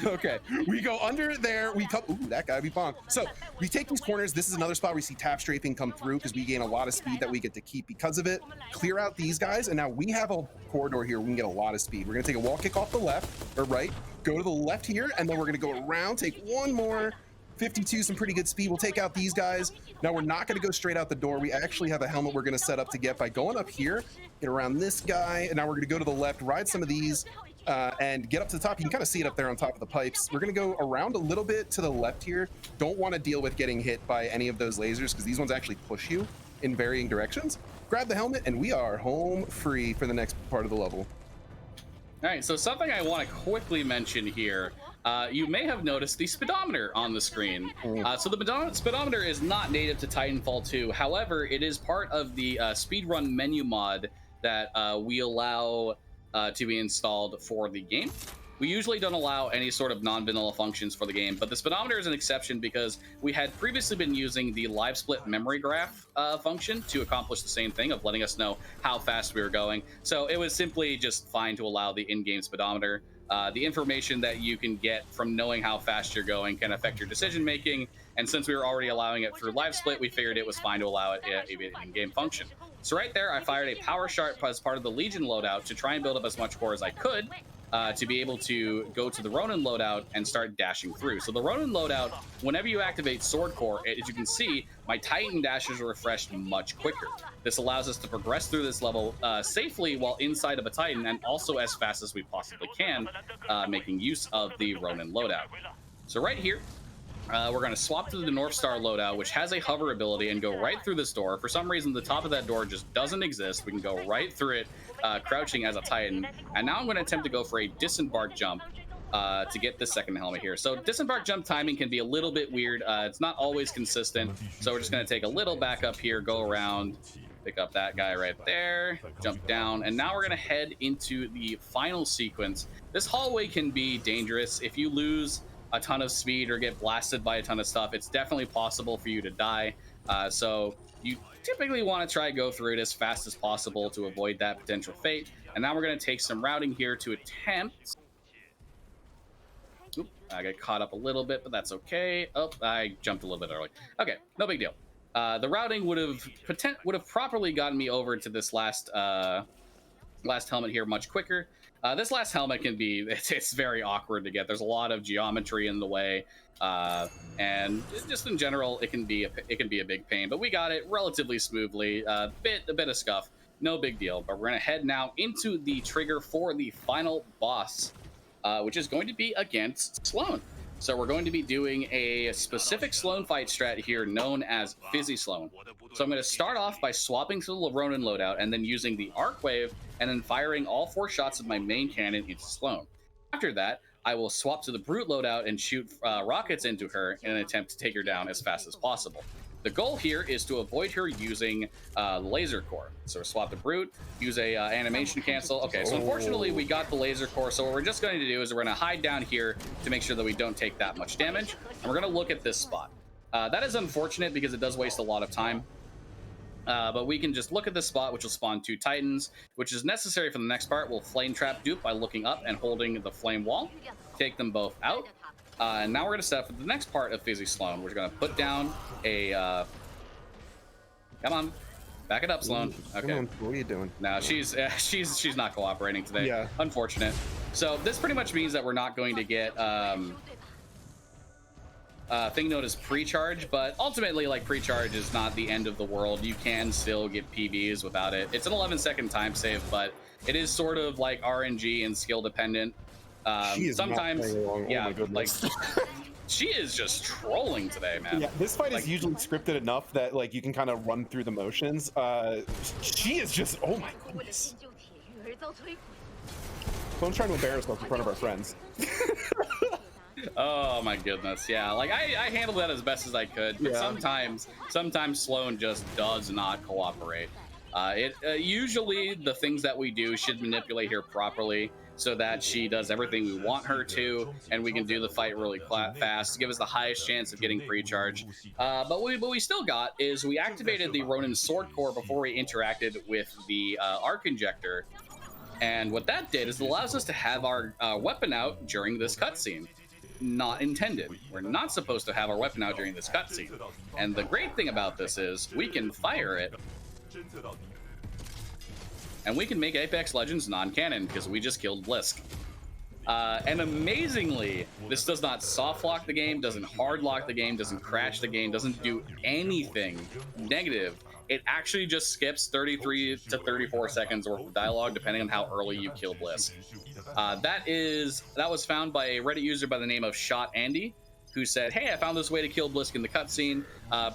Okay, we go under there. We come. Ooh, that guy be bonked. So we take these corners. This is another spot where we see tap strafing come through because we gain a lot of speed that we get to keep because of it. Clear out these guys, and now we have a corridor here. We can get a lot of speed. We're gonna take a wall kick off the left or right. Go to the left here, and then we're gonna go around. Take one more. 52, some pretty good speed. We'll take out these guys. Now we're not going to go straight out the door. We actually have a helmet we're going to set up to get by going up here, get around this guy, and now we're going to go to the left, ride some of these, and get up to the top. You can kind of see it up there on top of the pipes. We're going to go around a little bit to the left here. Don't want to deal with getting hit by any of those lasers because these ones actually push you in varying directions. Grab the helmet, and we are home free for the next part of the level. All right, so something I want to quickly mention here. You may have noticed the speedometer on the screen. So the speedometer is not native to Titanfall 2. However, it is part of the speedrun menu mod that we allow to be installed for the game. We usually don't allow any sort of non-vanilla functions for the game, but the speedometer is an exception because we had previously been using the live split memory graph function to accomplish the same thing of letting us know how fast we were going. So it was simply just fine to allow the in-game speedometer. The information that you can get from knowing how fast you're going can affect your decision making, and since we were already allowing it through live split, we figured it was fine to allow it an in-game function. So right there, I fired a power shot as part of the Legion loadout to try and build up as much core as I could, to be able to go to the Ronin loadout and start dashing through. So the Ronin loadout, whenever you activate Sword Core, as you can see, my Titan dashes are refreshed much quicker. This allows us to progress through this level safely while inside of a Titan and also as fast as we possibly can, making use of the Ronin loadout. So right here, we're going to swap to the North Star loadout, which has a hover ability, and go right through this door. For some reason, the top of that door just doesn't exist. We can go right through it, crouching as a Titan. And now I'm going to attempt to go for a disembark jump to get this second helmet here. So disembark jump timing can be a little bit weird. It's not always consistent. So we're just going to take a little back up here, go around, pick up that guy right there, jump down, and now we're going to head into the final sequence. This hallway can be dangerous. If you lose a ton of speed or get blasted by a ton of stuff, it's definitely possible for you to die. So you typically want to try to go through it as fast as possible to avoid that potential fate. And now we're going to take some routing here to attempt. Oop, I got caught up a little bit, but that's okay. Oh, I jumped a little bit early. Okay, no big deal. The routing would have properly gotten me over to this last helmet here much quicker. This last helmet can be, it's very awkward to get. There's a lot of geometry in the way, and just in general, it can be a big pain. But we got it relatively smoothly. A bit of scuff, no big deal. But we're gonna head now into the trigger for the final boss, which is going to be against Sloan. So we're going to be doing a specific Sloan fight strat here known as Fizzy Sloan. So I'm going to start off by swapping to the Ronin loadout and then using the Arc Wave and then firing all 4 shots of my main cannon into Sloan. After that, I will swap to the Brute loadout and shoot rockets into her in an attempt to take her down as fast as possible. The goal here is to avoid her using laser core. So we're swap the Brute, use a animation cancel. Okay, so unfortunately we got the laser core. So what we're just going to do is we're going to hide down here to make sure that we don't take that much damage. And we're going to look at this spot. That is unfortunate because it does waste a lot of time. But we can just look at this spot, which will spawn 2 Titans, which is necessary for the next part. We'll flame trap dupe by looking up and holding the flame wall. Take them both out. And now we're going to set up for the next part of Fizzy Sloan. We're going to put down a... Come on. Back it up, Sloan. Okay. Come on. What are you doing? No, she's not cooperating today. Yeah. Unfortunate. So this pretty much means that we're not going to get thing known as pre-charge, but ultimately, like, pre-charge is not the end of the world. You can still get PBs without it. It's an 11-second time save, but it is sort of like RNG and skill dependent. She is sometimes, yeah, oh my like she is just trolling today, man. Yeah, this fight is usually scripted enough that like you can kind of run through the motions. She is just, oh my goodness. Someone's trying to embarrass us in front of our friends. Oh my goodness, yeah. Like I handled that as best as I could, but sometimes Sloan just does not cooperate. Usually the things that we do should manipulate her properly so that she does everything we want her to, and we can do the fight really fast to give us the highest chance of getting pre-charge. But what we still got is we activated the Ronin Sword Core before we interacted with the Arc Injector, and what that did is it allows us to have our weapon out during this cutscene. Not intended. We're not supposed to have our weapon out during this cutscene. And the great thing about this is we can fire it, and we can make Apex Legends non-canon because we just killed Blisk. And amazingly, this does not soft lock the game, doesn't hard lock the game, doesn't crash the game, doesn't do anything negative. It actually just skips 33 to 34 seconds worth of dialogue depending on how early you kill Blisk. That was found by a Reddit user by the name of Shot Andy. who said, hey, I found this way to kill Blisk in the cutscene.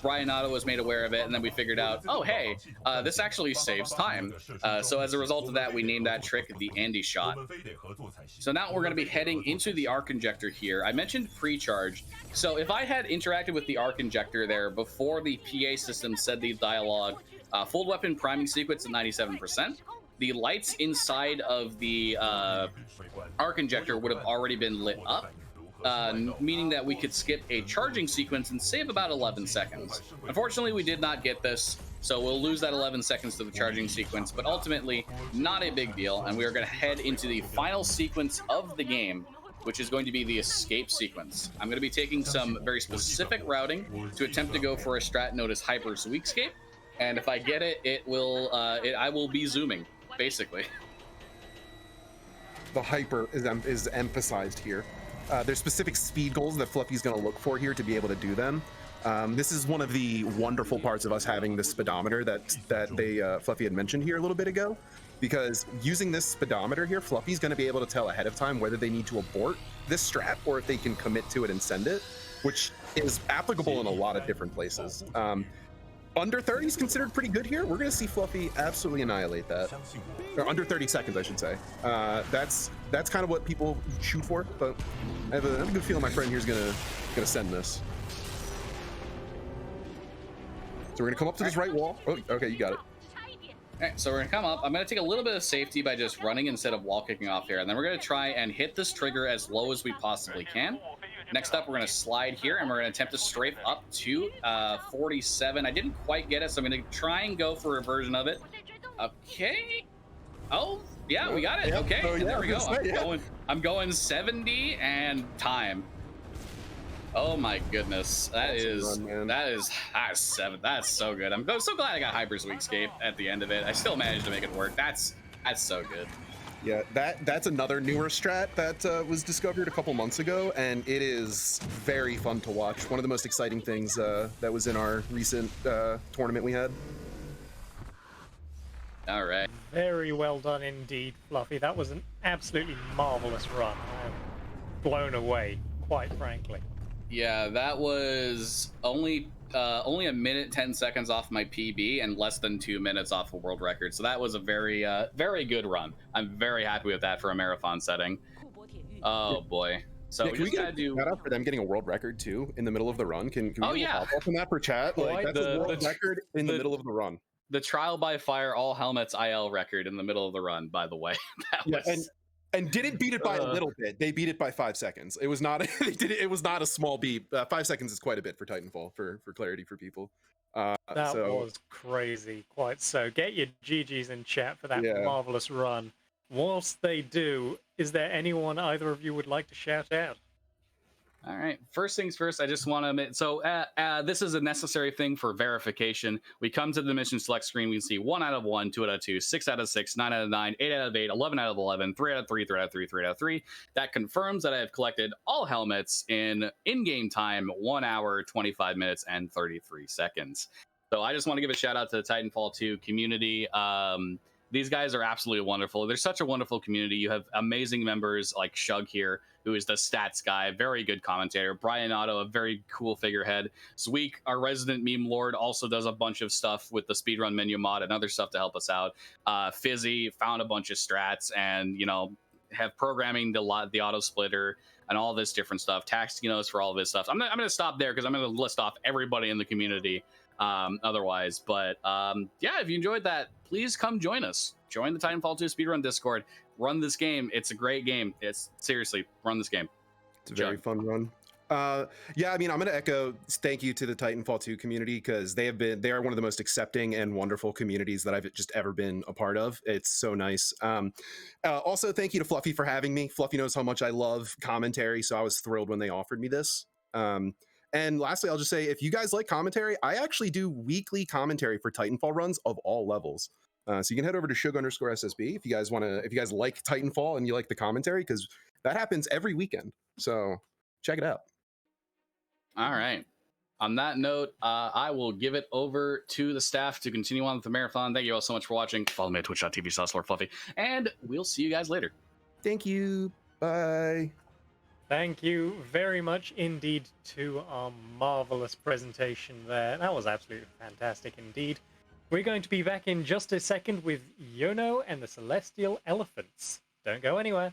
Brian Otto was made aware of it, and then we figured out, oh, hey, this actually saves time. So as a result of that, we named that trick the Andy Shot. So now we're going to be heading into the Arc Injector here. I mentioned pre-charge. So if I had interacted with the Arc Injector there before the PA system said the dialogue, full weapon priming sequence at 97%, the lights inside of the Arc Injector would have already been lit up, meaning that we could skip a charging sequence and save about 11 seconds. Unfortunately, we did not get this, so we'll lose that 11 seconds to the charging sequence, but ultimately, not a big deal, and we are going to head into the final sequence of the game, which is going to be the escape sequence. I'm going to be taking some very specific routing to attempt to go for a strat known as Hyper's Weakscape, and if I get it, I will be zooming, basically. The hyper is emphasized here. There's specific speed goals that Fluffy's going to look for here to be able to do them. This is one of the wonderful parts of us having this speedometer that Fluffy had mentioned here a little bit ago, because using this speedometer here, Fluffy's going to be able to tell ahead of time whether they need to abort this strat or if they can commit to it and send it, which is applicable in a lot of different places. Under 30 is considered pretty good here. We're going to see Fluffy absolutely annihilate that. Or under 30 seconds, I should say. That's kind of what people shoot for, but I have a good feeling my friend here is gonna send this. So we're gonna come up to this right wall. Oh, okay, you got it. All right, so we're gonna come up. I'm gonna take a little bit of safety by just running instead of wall kicking off here, and then we're gonna try and hit this trigger as low as we possibly can. Next up, we're gonna slide here, and we're gonna attempt to strafe up to 47. I didn't quite get it, so I'm gonna try and go for a version of it. Okay. Oh, yeah, we got it. Yep. Okay, Oh, yeah, there we go. yeah. I'm going 70 and time. Oh my goodness, that's seven. That's so good. I'm so glad I got Hyper's Weakscape at the end of it. I still managed to make it work. That's so good. Yeah, that's another newer strat that was discovered a couple months ago, and it is very fun to watch. One of the most exciting things that was in our recent tournament we had. All right. Very well done indeed, Fluffy. That was an absolutely marvelous run. I'm blown away, quite frankly. Yeah, that was only a minute 10 seconds off my PB and less than 2 minutes off a world record. So that was a very good run. I'm very happy with that for a marathon setting. Oh boy. So yeah, we just gotta do. Shout out for them getting a world record too in the middle of the run. Can we pop up on that for chat? Like that's a world record in the middle of the run. The trial by fire all helmets IL record in the middle of the run, by the way. That was... and didn't beat it by a little bit. They beat it by 5 seconds. It was not it was not a small beat. 5 seconds is quite a bit for Titanfall, for clarity for people. That was crazy, quite so. Get your GGs in chat for that marvelous run. Whilst they do, is there anyone either of you would like to shout out? All right. First things first, I just want to admit, so this is a necessary thing for verification. We come to the mission select screen. We can see 1 out of 1, 2 out of 2, 6 out of 6, 9 out of 9, 8 out of 8, 11 out of 11, 3 out of 3, 3 out of 3, 3 out of 3. That confirms that I have collected all helmets in-game time, 1 hour, 25 minutes, and 33 seconds. So I just want to give a shout out to the Titanfall 2 community. These guys are absolutely wonderful. They're such a wonderful community. You have amazing members like Shug here, who is the stats guy, very good commentator. Brian Otto, a very cool figurehead. Zweek, our resident meme lord, also does a bunch of stuff with the speedrun menu mod and other stuff to help us out. Fizzy found a bunch of strats and, have programming the auto splitter and all this different stuff. Taxinos for all of his stuff. I'm going to stop there because I'm going to list off everybody in the community otherwise. But yeah, if you enjoyed that, please come join us. Join the Titanfall 2 speedrun Discord. Run this game. It's a great game. It's seriously, run this game. It's a very fun run. Yeah, I mean, I'm going to echo thank you to the Titanfall 2 community because they are one of the most accepting and wonderful communities that I've just ever been a part of. It's so nice. Also, thank you to Fluffy for having me. Fluffy knows how much I love commentary, so I was thrilled when they offered me this. And lastly, I'll just say, if you guys like commentary, I actually do weekly commentary for Titanfall runs of all levels. So you can head over to Shug_SSB if you guys like Titanfall and you like the commentary, because that happens every weekend. So check it out. All right. On that note, I will give it over to the staff to continue on with the marathon. Thank you all so much for watching. Follow me at twitch.tv/lordfluffy, and we'll see you guys later. Thank you. Bye. Thank you very much indeed to our marvelous presentation there. That was absolutely fantastic indeed. We're going to be back in just a second with Yono and the Celestial Elephants. Don't go anywhere.